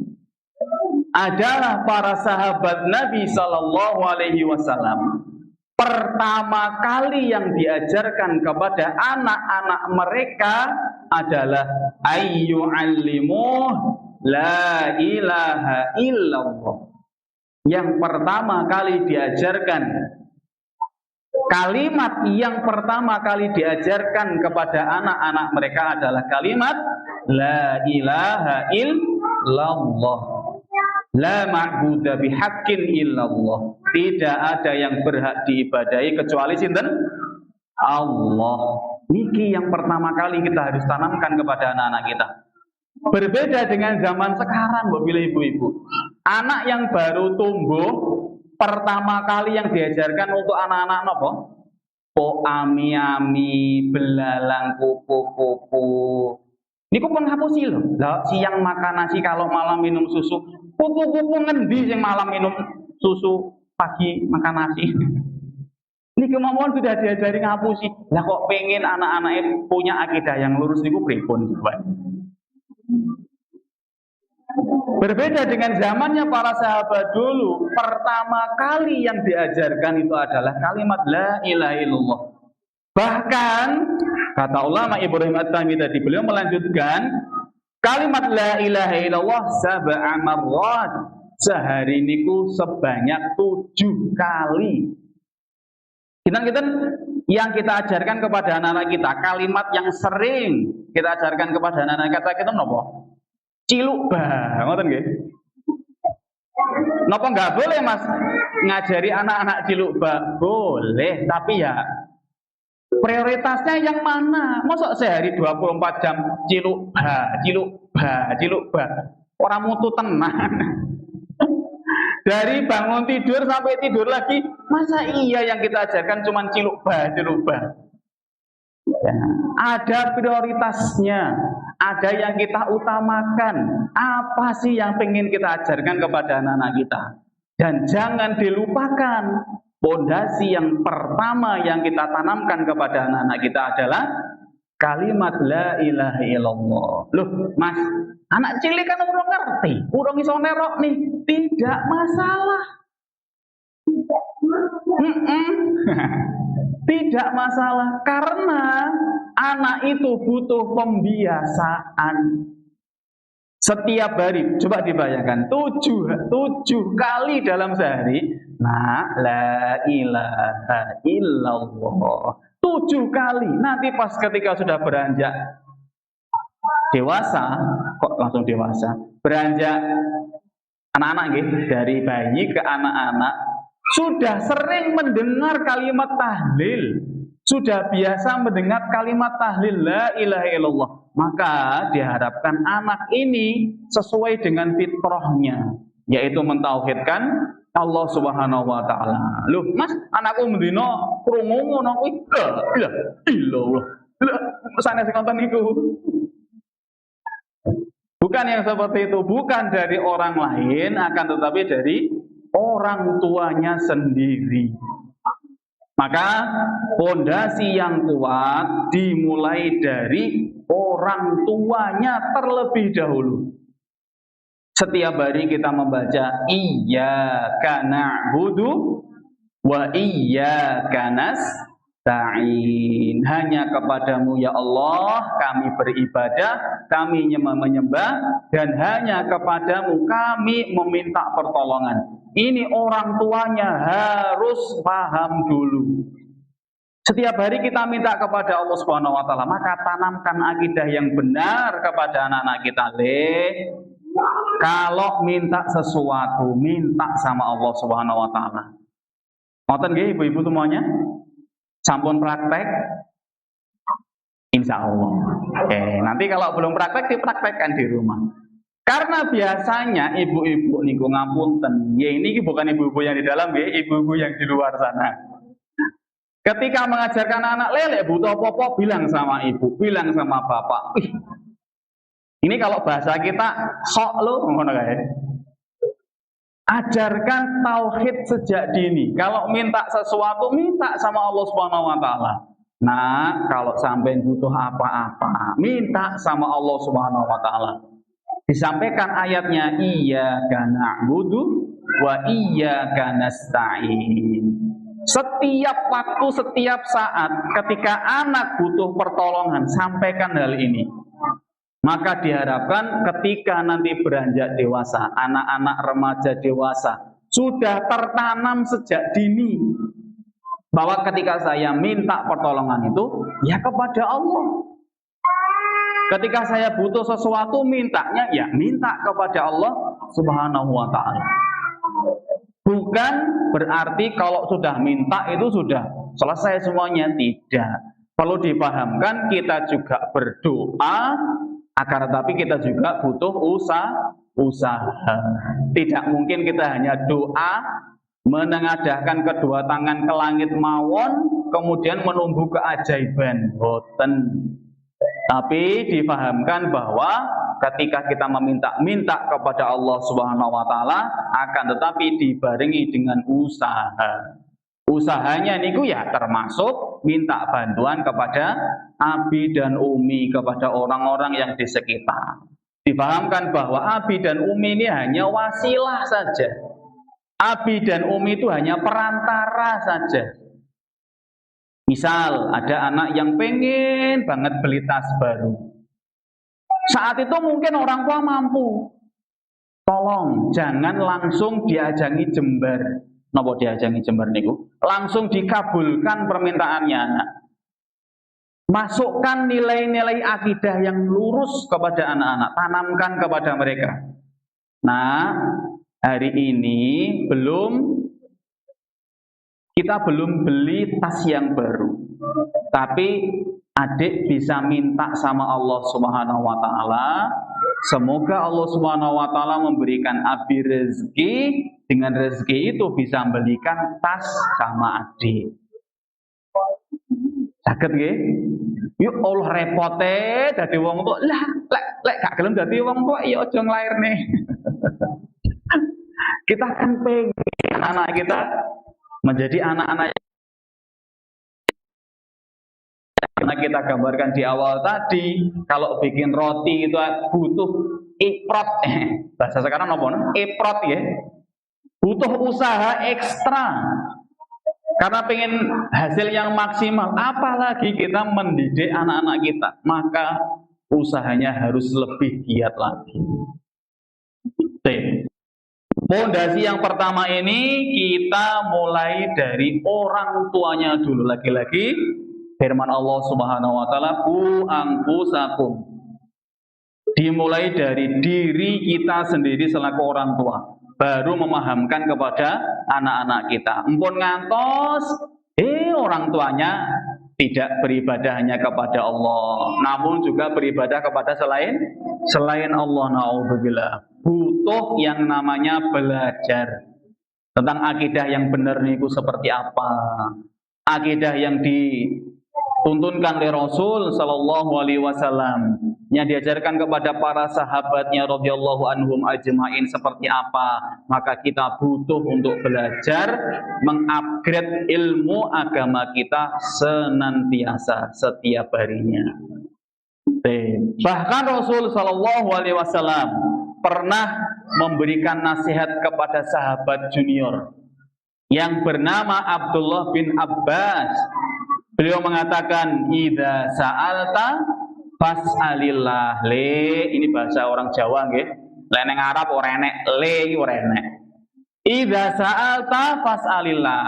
Adalah para sahabat Nabi Sallallahu Alaihi Wasallam pertama kali yang diajarkan kepada anak-anak mereka adalah ayyu'allimuh la ilaha illallah. Yang pertama kali diajarkan, kalimat yang pertama kali diajarkan kepada anak-anak mereka adalah kalimat la ilaha illallah. La ma'budu bihaqqin illallah. Tidak ada yang berhak diibadahi kecuali sinten? Allah. Niki yang pertama kali kita harus tanamkan kepada anak-anak kita. Berbeda dengan zaman sekarang, Bapak Ibu-ibu. Anak yang baru tumbuh, pertama kali yang diajarkan untuk anak-anak napa? Po ami-ami, belalang kupu-kupu. Niku pun ngapusi lho. Lah siang makan nasi, kalau malam minum susu. Kupu-kupu ngendi yang malam minum susu, pagi makan nasi. Ini kemauan sudah diajari ngapusi. Lah kok pengen anak-anaknya punya akidah yang lurus niku pripun? Berbeda dengan zamannya para sahabat dulu, pertama kali yang diajarkan itu adalah kalimat la ilaha illallah. Bahkan kata ulama Ibrahim At-Taimi tadi, beliau melanjutkan kalimat la ilaha illallah sab'a marrat, sehari niku sebanyak 7 kali. Kita yang kita ajarkan kepada anak-anak kita, kalimat yang sering kita ajarkan kepada anak-anak kita napa? Ciluk ba, ngoten nggih. Napa nggak boleh Mas ngajari anak-anak ciluk ba? Boleh, tapi ya prioritasnya yang mana? Masa sehari 24 jam ciluk ba, ciluk ba, ciluk ba. Orang mutu tenang. Dari bangun tidur sampai tidur lagi, masa iya yang kita ajarkan cuma ciluk ba, ciluk ba? Ya, ada prioritasnya, ada yang kita utamakan. Apa sih yang pengen kita ajarkan kepada anak-anak kita? Dan jangan dilupakan, pondasi yang pertama yang kita tanamkan kepada anak-anak kita adalah kalimat la ilaha illallah. Loh, Mas, anak cilik kan urung ngerti, urung iso nerok nih, tidak masalah. Tidak masalah, karena anak itu butuh pembiasaan. Setiap hari, coba dibayangkan, 7 kali dalam sehari, nah, la ilaha illallah. 7 kali, nanti pas ketika sudah beranjak dewasa, kok langsung dewasa, beranjak anak-anak gitu, dari bayi ke anak-anak, sudah sering mendengar kalimat tahlil, sudah biasa mendengar kalimat tahlil la ilaha illallah, maka diharapkan anak ini sesuai dengan fitrahnya, yaitu mentauhidkan Allah Subhanahu wa taala. Loh, Mas, anakku mendino krungu ngono kuwi la ilaha illallah. Lha sanes konten niku. Bukan yang seperti itu, bukan dari orang lain, akan tetapi dari orang tuanya sendiri. Maka pondasi yang kuat dimulai dari orang tuanya terlebih dahulu. Setiap hari kita membaca iyyaka na'budu wa iyyaka nasta'in. Hanya kepadamu ya Allah kami beribadah, kami menyembah, dan hanya kepadamu kami meminta pertolongan. Ini orang tuanya harus paham dulu. Setiap hari kita minta kepada Allah Subhanahu wa taala, maka tanamkan akidah yang benar kepada anak-anak kita. Kalau minta sesuatu, minta sama Allah Subhanahu wa taala. Ngoten nggih ibu-ibu semuanya? Sampun praktek? Insya Allah. Oke, nanti kalau belum praktek dipraktekkan di rumah. Karena biasanya ibu-ibu niku ngapunten, ya ini bukan ibu-ibu yang di dalam ya, ibu-ibu yang di luar sana. Ketika mengajarkan anak lele butuh apa-apa, bilang sama ibu, bilang sama bapak. Ini kalau bahasa kita sok lo ngono kae. Ajarkan tauhid sejak dini. Kalau minta sesuatu, minta sama Allah Subhanahu wa taala. Nah, kalau sampai butuh apa-apa, minta sama Allah Subhanahu wa taala. Disampaikan ayatnya iyyaka na'budu wa iyyaka nasta'in. Setiap waktu, setiap saat ketika anak butuh pertolongan, sampaikan hal ini. Maka diharapkan ketika nanti beranjak dewasa, anak-anak remaja dewasa, sudah tertanam sejak dini bahwa ketika saya minta pertolongan itu ya kepada Allah. Ketika saya butuh sesuatu, mintanya ya minta kepada Allah Subhanahu wa taala. Bukan berarti kalau sudah minta itu sudah selesai semuanya, tidak. Perlu dipahamkan kita juga berdoa, akan tetapi kita juga butuh usaha. Tidak mungkin kita hanya doa, menengadahkan kedua tangan ke langit mawon, kemudian menunggu keajaiban. Boten. Tapi dipahamkan bahwa ketika kita minta kepada Allah Subhanahu wa taala, akan tetapi dibarengi dengan usaha. Usahanya niku ya termasuk minta bantuan kepada abi dan umi, kepada orang-orang yang di sekitar. Dipahamkan bahwa abi dan umi ini hanya wasilah saja. Abi dan umi itu hanya perantara saja. Misal ada anak yang pengen banget beli tas baru. Saat itu mungkin orang tua mampu. tolong jangan langsung diajangi jembar. Napa diajangi jembar niku? Langsung dikabulkan permintaannya anak. Masukkan nilai-nilai akidah yang lurus kepada anak-anak, tanamkan kepada mereka. Nah, hari ini kita belum beli tas yang baru. Tapi adik bisa minta sama Allah Subhanahu wa taala, semoga Allah Subhanahu wa taala memberikan abi rezeki, dengan rezeki itu bisa belikan tas sama adik. Saged nggih? Yuk Allah repote dadi wong tuwa. Lah, lek gak gelem dadi wong tuwa ya aja nglairne. Kita kan pengen anak kita menjadi anak-anak karena kita gambarkan di awal tadi, kalau bikin roti itu butuh iprot. Bahasa sekarang apa? Iprot ya. Butuh usaha ekstra. Karena pengen hasil yang maksimal, apalagi kita mendidik anak-anak kita, maka usahanya harus lebih giat lagi. Pondasi yang pertama ini kita mulai dari orang tuanya dulu. Lagi-lagi firman Allah Subhanahu wa taala, "Qu anfusakum." Dimulai dari diri kita sendiri selaku orang tua, baru memahamkan kepada anak-anak kita. Empun ngantos orang tuanya tidak beribadah hanya kepada Allah, namun juga beribadah kepada selain Allah. Naudzubillah. Butuh yang namanya belajar tentang akidah yang benar niku seperti apa. Akidah yang dituntunkan oleh Rasul sallallahu alaihi wasallam, yang diajarkan kepada para sahabatnya radhiyallahu anhum ajmain seperti apa. Maka kita butuh untuk belajar mengupgrade ilmu agama kita senantiasa setiap harinya. Bahkan Rasul sallallahu alaihi wasallam pernah memberikan nasihat kepada sahabat junior yang bernama Abdullah bin Abbas. Beliau mengatakan, "Idza sa'alta fas'alillah." Ini bahasa orang Jawa nggih. Lek ning Arab ora enek le iki ora enek. "Idza sa'alta fas'alillah."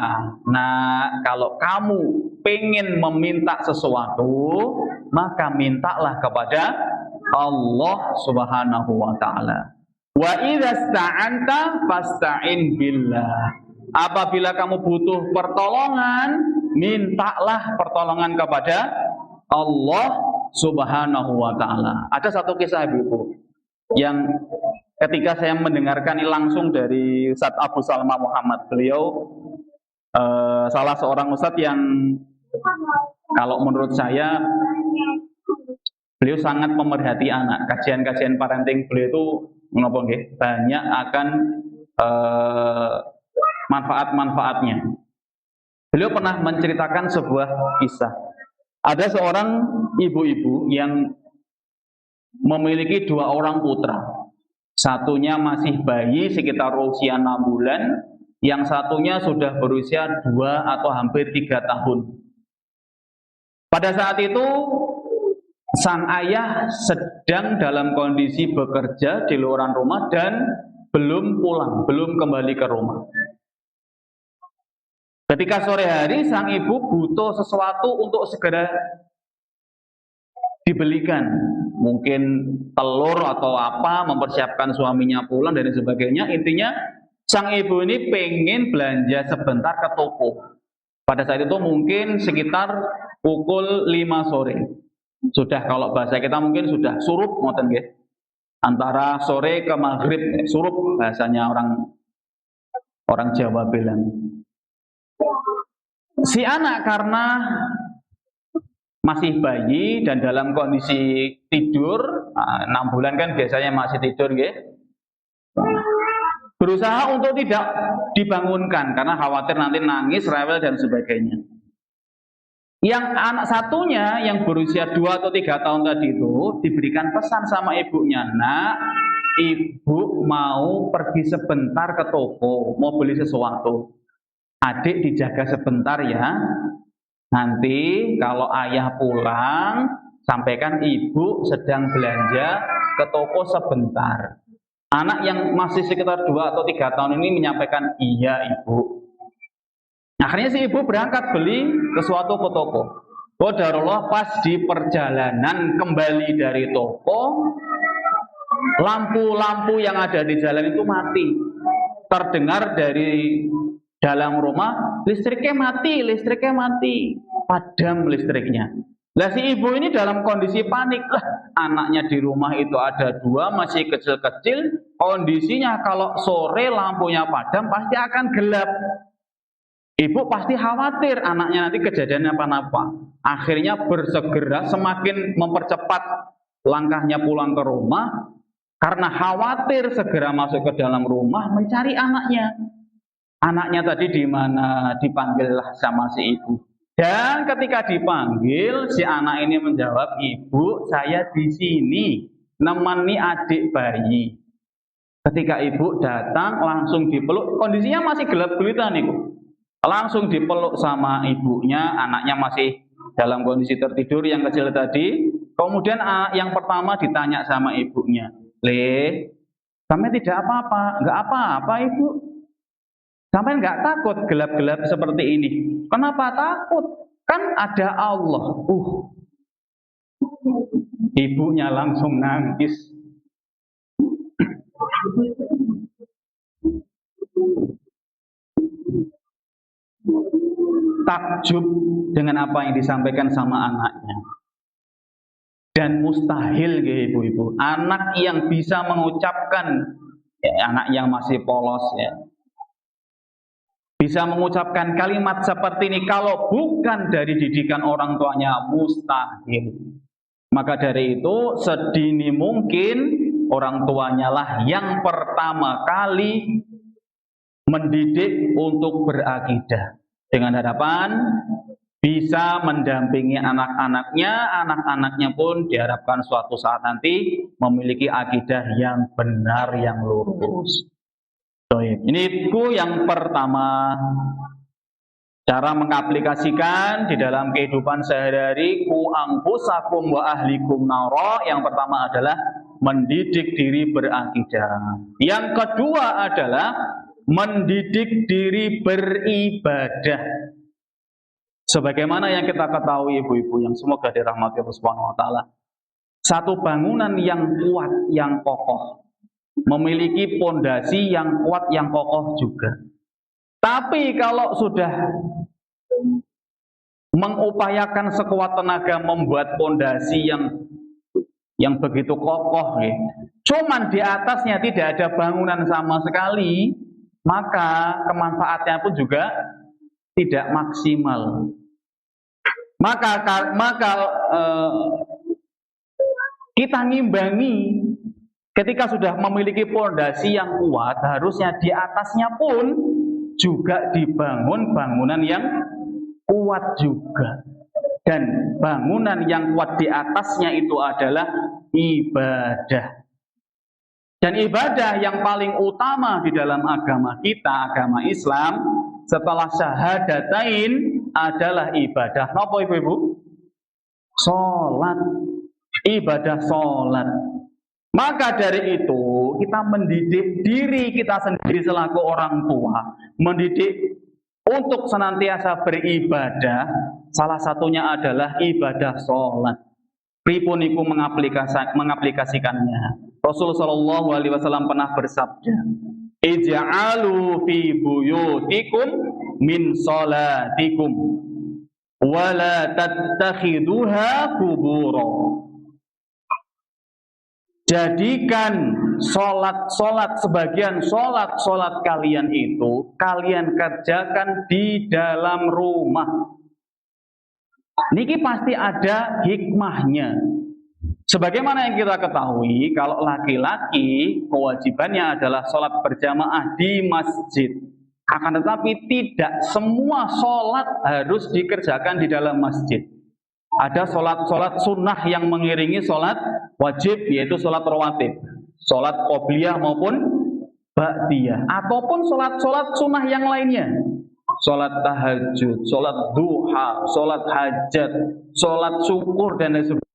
Nah, kalau kamu pengen meminta sesuatu, maka mintalah kepada Allah Subhanahu wa taala. Wa idza sta'anta fasta'in billah. Apabila kamu butuh pertolongan, mintalah pertolongan kepada Allah Subhanahu wa taala. Ada satu kisah Ibu yang ketika saya mendengarkan ini langsung dari Ustaz Abu Salma Muhammad. Beliau salah seorang ustadz yang kalau menurut saya beliau sangat memerhati anak. Kajian-kajian parenting beliau itu banyak akan manfaat-manfaatnya. Beliau pernah menceritakan sebuah kisah. Ada seorang ibu-ibu yang memiliki 2 orang putra. Satunya masih bayi sekitar usia 6 bulan, yang satunya sudah berusia 2 atau hampir 3 tahun. Pada saat itu sang ayah sedang dalam kondisi bekerja di luar rumah dan belum pulang, belum kembali ke rumah. Ketika sore hari sang ibu butuh sesuatu untuk segera dibelikan, mungkin telur atau apa, mempersiapkan suaminya pulang dan sebagainya. Intinya sang ibu ini pengen belanja sebentar ke toko. Pada saat itu mungkin sekitar pukul 5 sore. Sudah, kalau bahasa kita mungkin sudah surup ngoten nggih. Antara sore ke maghrib, surup bahasanya orang Jawa bilang. Si anak karena masih bayi dan dalam kondisi tidur, 6 bulan kan biasanya masih tidur nggih. Berusaha untuk tidak dibangunkan karena khawatir nanti nangis, rewel dan sebagainya. Yang anak satunya yang berusia 2 atau 3 tahun tadi itu diberikan pesan sama ibunya, "Nak, ibu mau pergi sebentar ke toko, mau beli sesuatu. Adik dijaga sebentar ya. Nanti kalau ayah pulang, sampaikan ibu sedang belanja ke toko sebentar." Anak yang masih sekitar 2 atau 3 tahun ini menyampaikan, iya ibu. Akhirnya si ibu berangkat beli ke suatu toko. Qadarullah pas di perjalanan kembali dari toko, lampu-lampu yang ada di jalan itu mati. Terdengar dari dalam rumah, listriknya mati, padam listriknya. Lah si ibu ini dalam kondisi panik, lah anaknya di rumah itu ada 2 masih kecil-kecil, kondisinya kalau sore lampunya padam pasti akan gelap. Ibu pasti khawatir anaknya nanti kejadian apa-apa. Akhirnya bersegera semakin mempercepat langkahnya pulang ke rumah karena khawatir segera masuk ke dalam rumah mencari anaknya. Anaknya tadi di mana? Dipanggillah sama si ibu. Dan ketika dipanggil, si anak ini menjawab, ibu saya di sini nemani adik bayi. Ketika ibu datang langsung dipeluk, kondisinya masih gelap gulita nih, langsung dipeluk sama ibunya, anaknya masih dalam kondisi tertidur yang kecil tadi. Kemudian yang pertama ditanya sama ibunya, sampai tidak apa-apa? Enggak apa-apa ibu. Sampai nggak takut gelap-gelap seperti ini? Kenapa takut? Kan ada Allah. Ibunya langsung nangis. Takjub dengan apa yang disampaikan sama anaknya. Dan mustahil ya ibu-ibu, anak yang bisa mengucapkan, anak yang masih polos ya, bisa mengucapkan kalimat seperti ini kalau bukan dari didikan orang tuanya, mustahil. Maka dari itu sedini mungkin orang tuanya lah yang pertama kali mendidik untuk berakidah, dengan harapan bisa mendampingi anak-anaknya pun diharapkan suatu saat nanti memiliki akidah yang benar, yang lurus. Ini itu yang pertama, cara mengaplikasikan di dalam kehidupan sehari-hari, ku anfusakum wa ahlikum nara. Yang pertama adalah mendidik diri berakidah. Yang kedua adalah mendidik diri beribadah. Sebagaimana yang kita ketahui ibu-ibu yang semoga dirahmati Allah Subhanahu wa taala, satu bangunan yang kuat, yang kokoh, memiliki pondasi yang kuat, yang kokoh juga. Tapi kalau sudah mengupayakan sekuat tenaga membuat pondasi yang begitu kokoh, cuman di atasnya tidak ada bangunan sama sekali, maka kemanfaatannya pun juga tidak maksimal. Maka kita ngimbangi. Ketika sudah memiliki pondasi yang kuat, harusnya di atasnya pun juga dibangun bangunan yang kuat juga. Dan bangunan yang kuat di atasnya itu adalah ibadah. Dan ibadah yang paling utama di dalam agama kita, agama Islam, setelah syahadatain adalah ibadah. Napa ibu-ibu? Sholat. Ibadah sholat. Maka dari itu kita mendidik diri kita sendiri selaku orang tua, mendidik untuk senantiasa beribadah. Salah satunya adalah ibadah sholat. Pripun iku mengaplikasikannya. Rasul Shallallahu Alaihi Wasallam pernah bersabda, ij'alu fi buyutikum min sholatikum, wala tattakhiduha kubura. Jadikan sebagian sholat kalian itu kalian kerjakan di dalam rumah. Niki pasti ada hikmahnya. Sebagaimana yang kita ketahui, kalau laki-laki kewajibannya adalah sholat berjamaah di masjid. Akan tetapi tidak semua sholat harus dikerjakan di dalam masjid. Ada sholat sunnah yang mengiringi sholat wajib, yaitu sholat rawatib, sholat qobliyah maupun ba'diyah, ataupun sholat sunnah yang lainnya, sholat tahajud, sholat duha, sholat hajat, sholat syukur, dan lain sebagainya.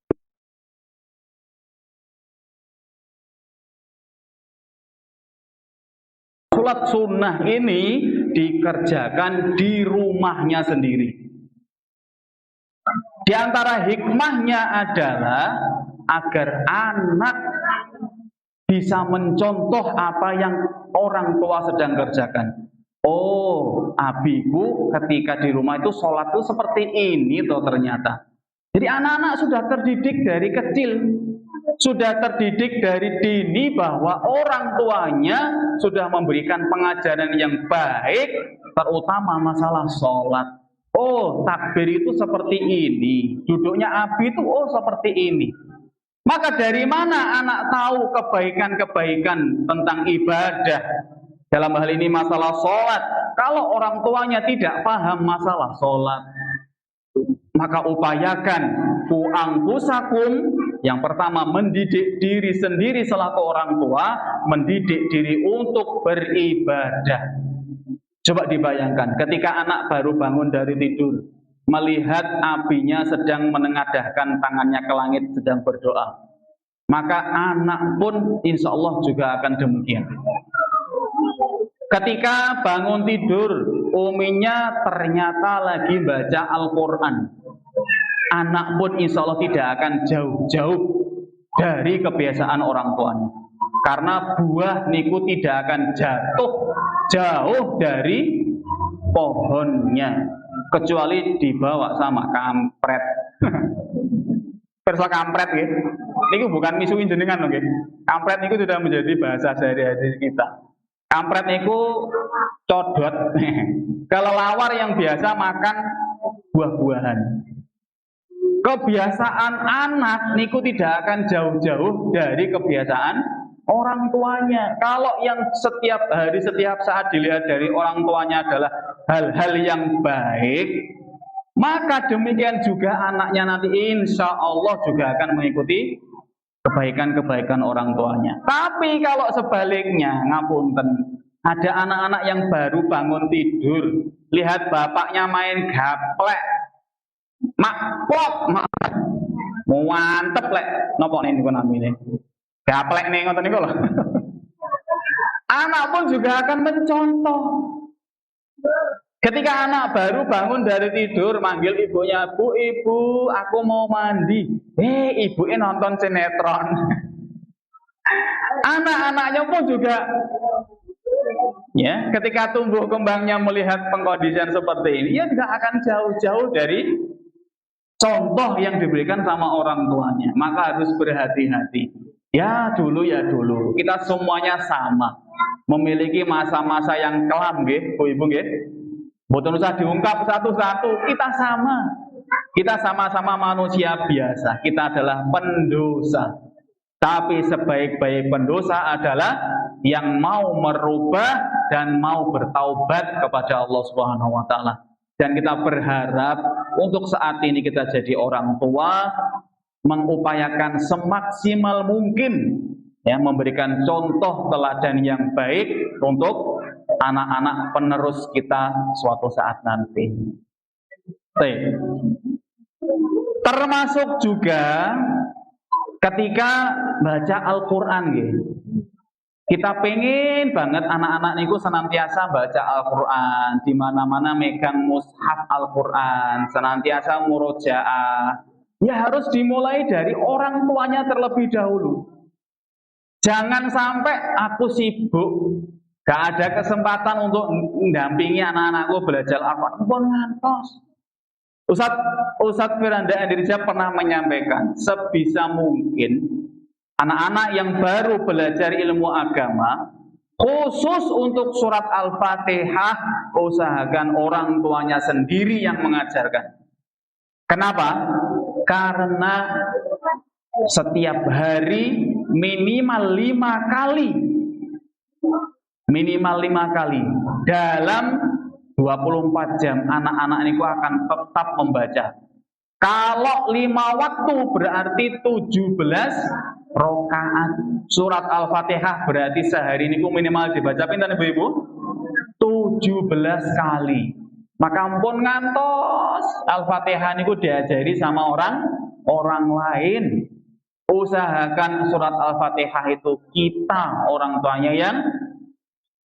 sholat sunnah ini dikerjakan di rumahnya sendiri. Di antara hikmahnya adalah agar anak bisa mencontoh apa yang orang tua sedang kerjakan. Oh, abiku ketika di rumah itu sholat itu seperti ini toh ternyata. Jadi anak-anak sudah terdidik dari kecil, sudah terdidik dari dini bahwa orang tuanya sudah memberikan pengajaran yang baik, terutama masalah sholat. Oh, takbir itu seperti ini, duduknya abi itu oh seperti ini. Maka dari mana anak tahu kebaikan-kebaikan tentang ibadah? Dalam hal ini masalah sholat. Kalau orang tuanya tidak paham masalah sholat, maka upayakan fu'angfusakum. Yang pertama, mendidik diri sendiri selaku orang tua, mendidik diri untuk beribadah. Coba dibayangkan, ketika anak baru bangun dari tidur, melihat abinya sedang menengadahkan tangannya ke langit, sedang berdoa, maka anak pun insya Allah juga akan demikian. Ketika bangun tidur, uminya ternyata lagi baca Al-Quran, anak pun insya Allah tidak akan jauh-jauh dari kebiasaan orang tuanya. Karena buah niku tidak akan jatuh jauh dari pohonnya, kecuali dibawa sama kampret. Perso kampret gitu. Niku bukan misuhin jenengan loh gitu. Kampret niku sudah menjadi bahasa sehari-hari kita. Kampret niku codot. Kelelawar yang biasa makan buah-buahan. Kebiasaan anak niku tidak akan jauh-jauh dari kebiasaan orang tuanya. Kalau yang setiap hari, setiap saat dilihat dari orang tuanya adalah hal-hal yang baik, maka demikian juga anaknya nanti insya Allah juga akan mengikuti kebaikan-kebaikan orang tuanya. Tapi kalau sebaliknya, ngapunten, ada anak-anak yang baru bangun tidur, lihat bapaknya main gaplek, makplok, mantep lek, nopo nih niku namine. Gaplek nih ngoten niku lho. Anak pun juga akan mencontoh. Ketika anak baru bangun dari tidur, manggil ibunya, "Bu, ibu, aku mau mandi." Ibunya nonton sinetron. Anak-anaknya pun juga ya, ketika tumbuh kembangnya melihat pengkondisian seperti ini, ya tidak akan jauh-jauh dari contoh yang diberikan sama orang tuanya. Maka harus berhati-hati. Ya dulu, kita semuanya sama, memiliki masa-masa yang kelam, nggih, Bu Ibu nggih. Mboten usah diungkap satu-satu, kita sama. Kita sama-sama manusia biasa, kita adalah pendosa. Tapi sebaik-baik pendosa adalah yang mau merubah dan mau bertaubat kepada Allah Subhanahu wa taala. Dan kita berharap untuk saat ini kita jadi orang tua, mengupayakan semaksimal mungkin ya, memberikan contoh teladan yang baik untuk anak-anak penerus kita suatu saat nanti. Termasuk juga ketika baca Al-Quran gitu. Kita pengen banget anak-anak niku senantiasa baca Al-Quran, di mana-mana megang mushaf Al-Quran, senantiasa murojaah. Ya harus dimulai dari orang tuanya terlebih dahulu. Jangan sampai aku sibuk, gak ada kesempatan untuk mendampingi anak-anakku belajar Al-Quran, pun ngantos. Ustadz Firanda Andirja pernah menyampaikan, sebisa mungkin anak-anak yang baru belajar ilmu agama, khusus untuk surat Al-Fatihah, usahakan orang tuanya sendiri yang mengajarkan. Kenapa? Karena setiap hari minimal 5 kali dalam 24 jam anak-anak ini akan tetap membaca. Kalau 5 waktu berarti 17 rakaat. Surat Al-Fatihah berarti sehari ini minimal dibaca pinten Ibu-ibu? 17 kali. Maka pun ngantos Al-Fatihah niku diajari sama orang lain. Usahakan surat Al-Fatihah itu kita orang tuanya yang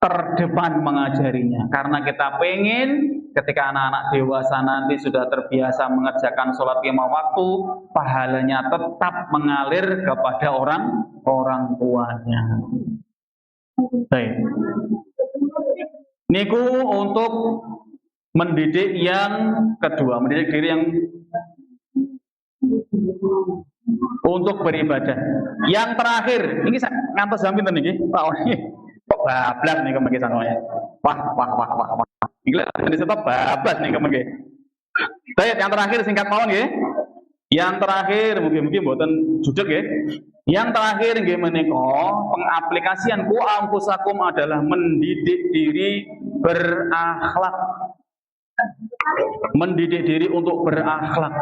terdepan mengajarinya. Karena kita pengen ketika anak-anak dewasa nanti sudah terbiasa mengerjakan sholat lima waktu, pahalanya tetap mengalir kepada orang tuanya. Baik. Niku untuk mendidik yang kedua, mendidik diri yang untuk beribadah. Yang terakhir, ini ngantos jam pinten niki, Pak. Kok bablas nih kemengke sanoe. Wah. Gila, ini stop bablas nih kemengke. Baik, yang terakhir singkat mawon nggih. Yang terakhir mungkin mboten judeg nggih. Yang terakhir nggih menika pengaplikasian ku anfusakum adalah mendidik diri berakhlak. Mendidik diri untuk berakhlak.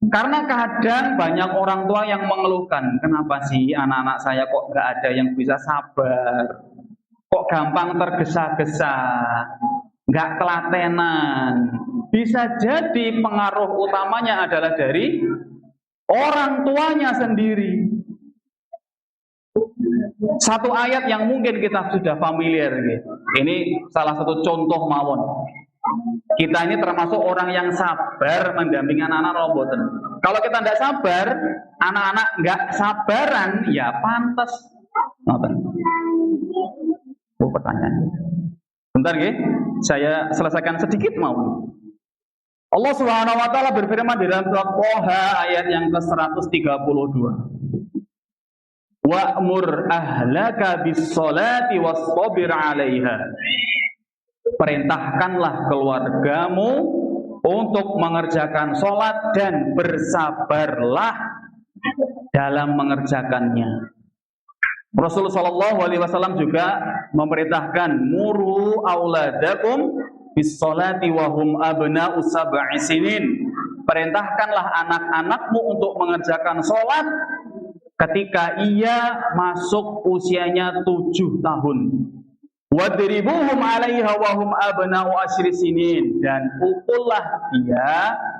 Karena kadang banyak orang tua yang mengeluhkan, kenapa sih anak-anak saya kok nggak ada yang bisa sabar, kok gampang tergesa-gesa, nggak telatenan. Bisa jadi pengaruh utamanya adalah dari orang tuanya sendiri. Satu ayat yang mungkin kita sudah familiar, gitu. Ini salah satu contoh mawon. Kita ini termasuk orang yang sabar mendampingi anak-anak romboten. Kalau kita tidak sabar, anak-anak nggak sabaran, ya pantas. Pertanyaan. Bentar, saya selesaikan sedikit mau. Allah Subhanahu Wa Taala berfirman di dalam surat Thaha ayat yang ke-132. Wa'mur ahlaka bis-sholati wastabir 'alaiha. Perintahkanlah keluargamu untuk mengerjakan sholat dan bersabarlah dalam mengerjakannya. Rasulullah SAW juga memerintahkan muru auladakum bis sholati wahum abna'u sab'i sinin. Perintahkanlah anak-anakmu untuk mengerjakan sholat ketika ia masuk usianya 7 tahun. Wadribuhum 'alaiha wa hum abna'u asyri sinin, dan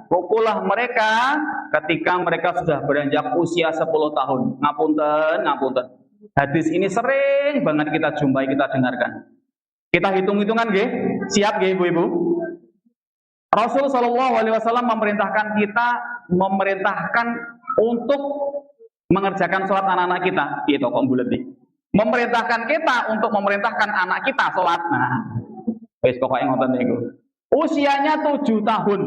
pukullah mereka ketika mereka sudah beranjak usia 10 tahun. Ngapunten. Hadis ini sering banget kita jumpai, kita dengarkan. Kita hitung-hitungan nggih. Siap nggih Ibu-ibu? Rasul sallallahu alaihi wasallam memerintahkan untuk mengerjakan sholat anak-anak kita. Gitu kok bulet nih. Memerintahkan kita untuk memerintahkan anak kita sholat. Nah, wis pokoknya ngoten niku. Usianya 7 tahun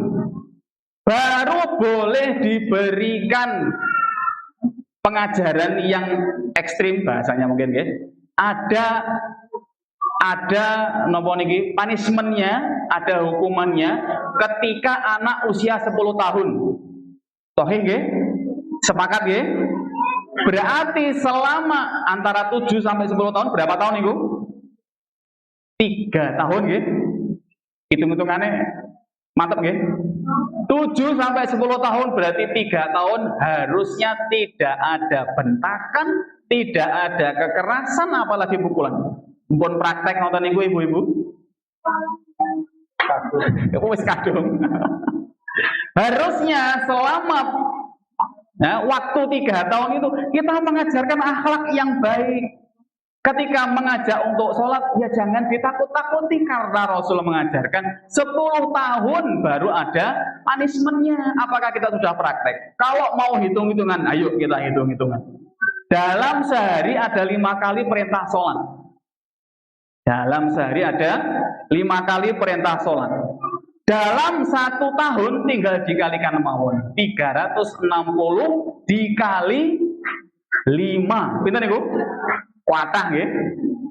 baru boleh diberikan pengajaran yang ekstrim, bahasanya mungkin ya. Ada nopo niki punishmentnya, ada hukumannya ketika anak usia 10 tahun. Tohih nggih? Sepakat nggih? Berarti selama antara 7 sampai 10 tahun berapa tahun Ibu? 3 tahun nggih. Hitung-hitungannya mantap nggih. 7 sampai 10 tahun berarti 3 tahun harusnya tidak ada bentakan, tidak ada kekerasan apalagi pukulan. Mumpun praktek ngoten niku Ibu-ibu. Wis kadung. Harusnya selama waktu 3 tahun itu kita mengajarkan akhlak yang baik. Ketika mengajak untuk sholat, ya jangan ditakut-takuti, karena Rasul mengajarkan 10 tahun baru ada punishmentnya. Apakah kita sudah praktek? Kalau mau hitung-hitungan, ayo kita hitung-hitungan. Dalam sehari ada 5 kali perintah sholat. Dalam sehari ada 5 kali perintah sholat. Dalam 1 tahun tinggal dikalikan mawon. 360 dikali 5. Pinten niku? Kuatah nggih.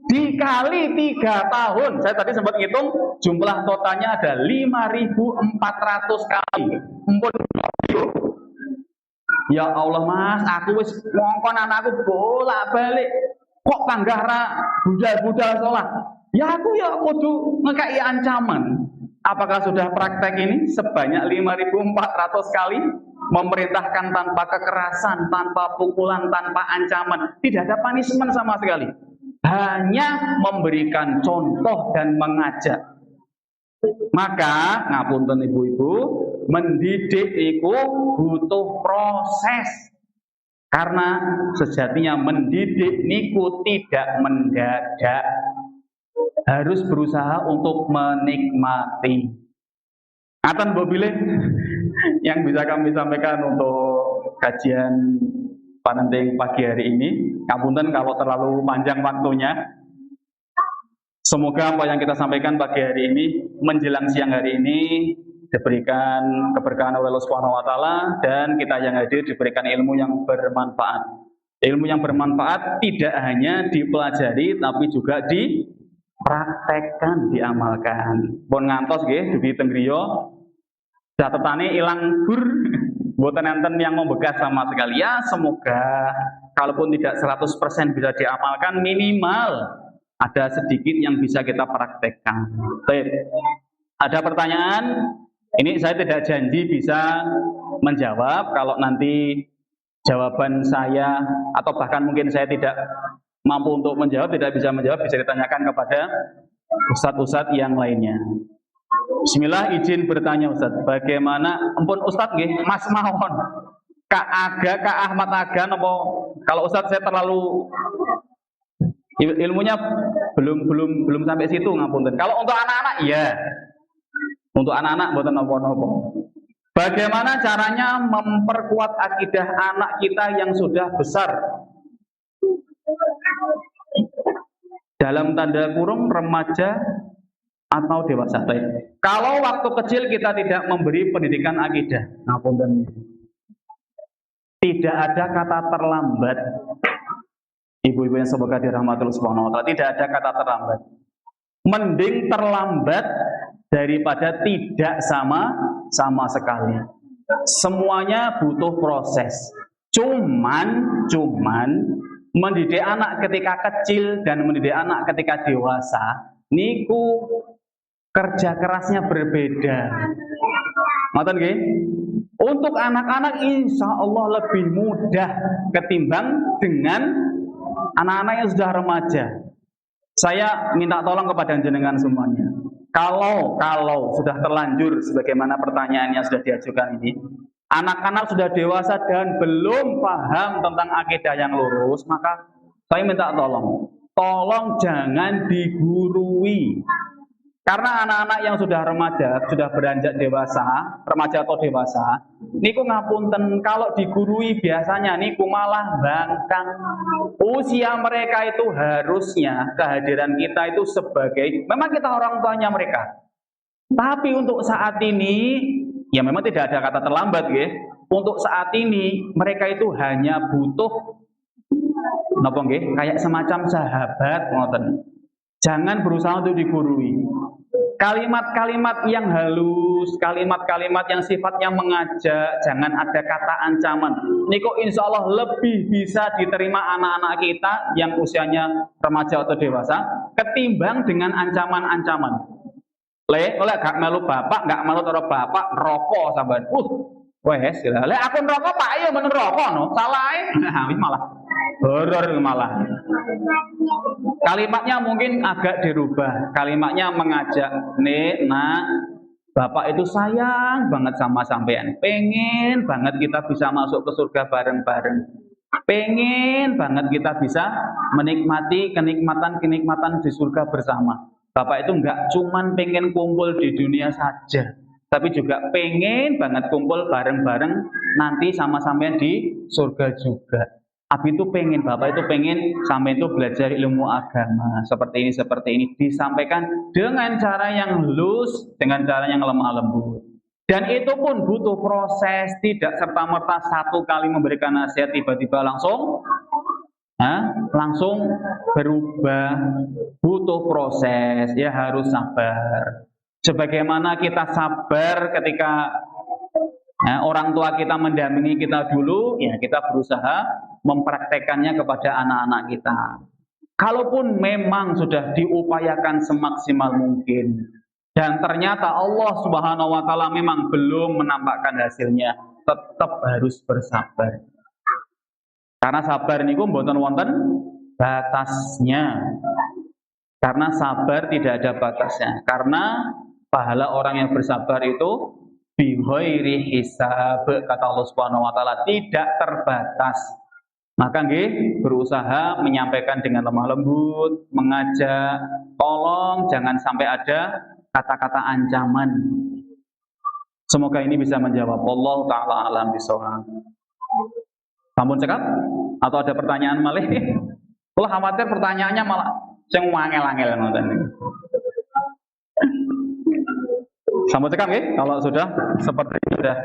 Dikali 3 tahun. Saya tadi sempat ngitung jumlah totalnya ada 5.400 kali. Mumpun ya Allah Mas, aku wis ngongkon anakku bolak-balik. Kok panggah budal-budal sholat? Ya aku ya kudu ngekei ancaman. Apakah sudah praktek ini sebanyak 5.400 kali? Memerintahkan tanpa kekerasan, tanpa pukulan, tanpa ancaman. Tidak ada punishment sama sekali. Hanya memberikan contoh dan mengajak. Maka, ngapunten ibu-ibu, mendidik itu butuh proses. Karena sejatinya mendidik niku tidak mendadak. harus berusaha untuk menikmati. Akan boleh yang bisa kami sampaikan untuk kajian parenting pagi hari ini. Ngapunten kalau terlalu panjang waktunya. Semoga apa yang kita sampaikan pagi hari ini menjelang siang hari ini diberikan keberkahan oleh Allah Subhanahu wa taala dan kita yang hadir diberikan ilmu yang bermanfaat. Ilmu yang bermanfaat tidak hanya dipelajari tapi juga dipraktekkan, diamalkan. Pun ngantos nggih dugi teng griya catetane ilang gur, mboten enten yang membekas sama sekali. Ya semoga kalaupun tidak 100% bisa diamalkan, minimal ada sedikit yang bisa kita praktekkan. Baik. Ada pertanyaan? Ini saya tidak janji bisa menjawab. Kalau nanti jawaban saya atau bahkan mungkin saya tidak mampu untuk menjawab, tidak bisa menjawab, bisa ditanyakan kepada ustadz-ustadz yang lainnya. Bismillah, izin bertanya Ustadz, bagaimana ampun Ustadz nggih, Mas mawon. Kak Aga, Kak Ahmad Aga napa kalau Ustadz saya terlalu ilmunya belum sampai situ ngapunten. Kalau untuk anak-anak iya. Untuk anak-anak mboten napa-napa. Bagaimana caranya memperkuat akidah anak kita yang sudah besar? Dalam tanda kurung remaja atau dewasa. Kalau waktu kecil kita tidak memberi pendidikan akidah, ngapunten. Tidak ada kata terlambat. Ibu-ibu yang semoga dirahmati Allah Subhanahu wa taala, tidak ada kata terlambat. Mending terlambat daripada tidak sama sekali. Semuanya butuh proses. Cuman mendidik anak ketika kecil dan mendidik anak ketika dewasa niku kerja kerasnya berbeda. Ngoten nggih? Untuk anak-anak insya Allah lebih mudah ketimbang dengan anak-anak yang sudah remaja. Saya minta tolong kepada jenengan semuanya. Kalau sudah terlanjur sebagaimana pertanyaan yang sudah diajukan ini, anak-anak sudah dewasa dan belum paham tentang akidah yang lurus, maka saya minta tolong jangan digurui. Karena anak-anak yang sudah remaja, sudah beranjak dewasa, remaja atau dewasa, niku ngapunten kalau digurui biasanya niku malah bangkang. Usia mereka itu harusnya kehadiran kita itu sebagai, memang kita orang tuanya mereka. Tapi untuk saat ini, ya memang tidak ada kata terlambat ya. Untuk saat ini mereka itu hanya butuh napa nggih? Kayak semacam sahabat ngoten. Jangan berusaha untuk digurui. Kalimat-kalimat yang halus, kalimat-kalimat yang sifatnya mengajak, jangan ada kata ancaman. Niko insya Allah lebih bisa diterima anak-anak kita yang usianya remaja atau dewasa, ketimbang dengan ancaman-ancaman. Oleh gak melu bapak, gak melu karo bapak, rokok sampean. Wes, lek aku ngerokok Pak, iya men rokok no. Salah malah horor malah. Kalimatnya mungkin agak dirubah. Kalimatnya mengajak, "Nek, Nak, Bapak itu sayang banget sama sampean. Pengen banget kita bisa masuk ke surga bareng-bareng. Pengen banget kita bisa menikmati kenikmatan-kenikmatan di surga bersama. Bapak itu enggak cuman pengen kumpul di dunia saja, tapi juga pengen banget kumpul bareng-bareng nanti sama-sama di surga juga. Abi itu pengen, Bapak itu pengen sampai itu belajar ilmu agama seperti ini disampaikan dengan cara yang halus, dengan cara yang lemah lembut. Dan itu pun butuh proses, tidak serta-merta satu kali memberikan nasihat tiba-tiba langsung berubah, butuh proses, ya harus sabar. Sebagaimana kita sabar ketika orang tua kita mendampingi kita dulu, ya kita berusaha mempraktekannya kepada anak-anak kita. Kalaupun memang sudah diupayakan semaksimal mungkin dan ternyata Allah Subhanahu wa taala memang belum menampakkan hasilnya, tetap harus bersabar. Karena sabar niku mboten wonten batasnya. Karena sabar tidak ada batasnya. Karena pahala orang yang bersabar itu bi ghairi hisab, kata Allah Subhanahu wa taala, tidak terbatas. Maka nggih berusaha menyampaikan dengan lemah lembut, mengajak, tolong jangan sampai ada kata-kata ancaman. Semoga ini bisa menjawab. Allah taala alam bisawab. Sampun cekap? Atau ada pertanyaan malih? Kalau khawatir pertanyaannya malah sing wangel-angel ngoten niku. Sampun cekap nggih? Kalau sudah seperti sudah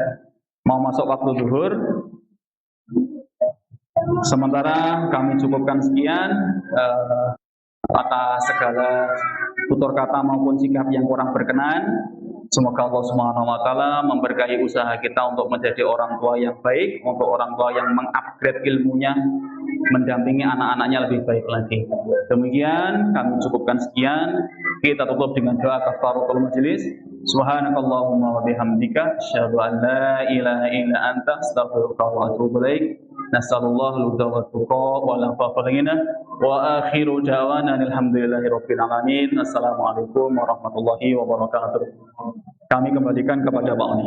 mau masuk waktu zuhur. Sementara kami cukupkan sekian atas segala tutur kata maupun sikap yang kurang berkenan. Semoga Allah Subhanahu wa taala memberkahi usaha kita untuk menjadi orang tua yang baik, untuk orang tua yang mengupgrade ilmunya, mendampingi anak-anaknya lebih baik lagi. Demikian kami cukupkan sekian. Kita tutup dengan doa kafaratul majelis. Subhanakallahumma wa bihamdika asyhadu an la ilaha illa anta astaghfiruka wa atubu ilaik. Nasallallahu al-huda wa tuqa wa al-afwa wa akhiru da'wana alhamdulillahi rabbil alamin. Assalamualaikum warahmatullahi wabarakatuh. Kami kembalikan kepada Pak Oni.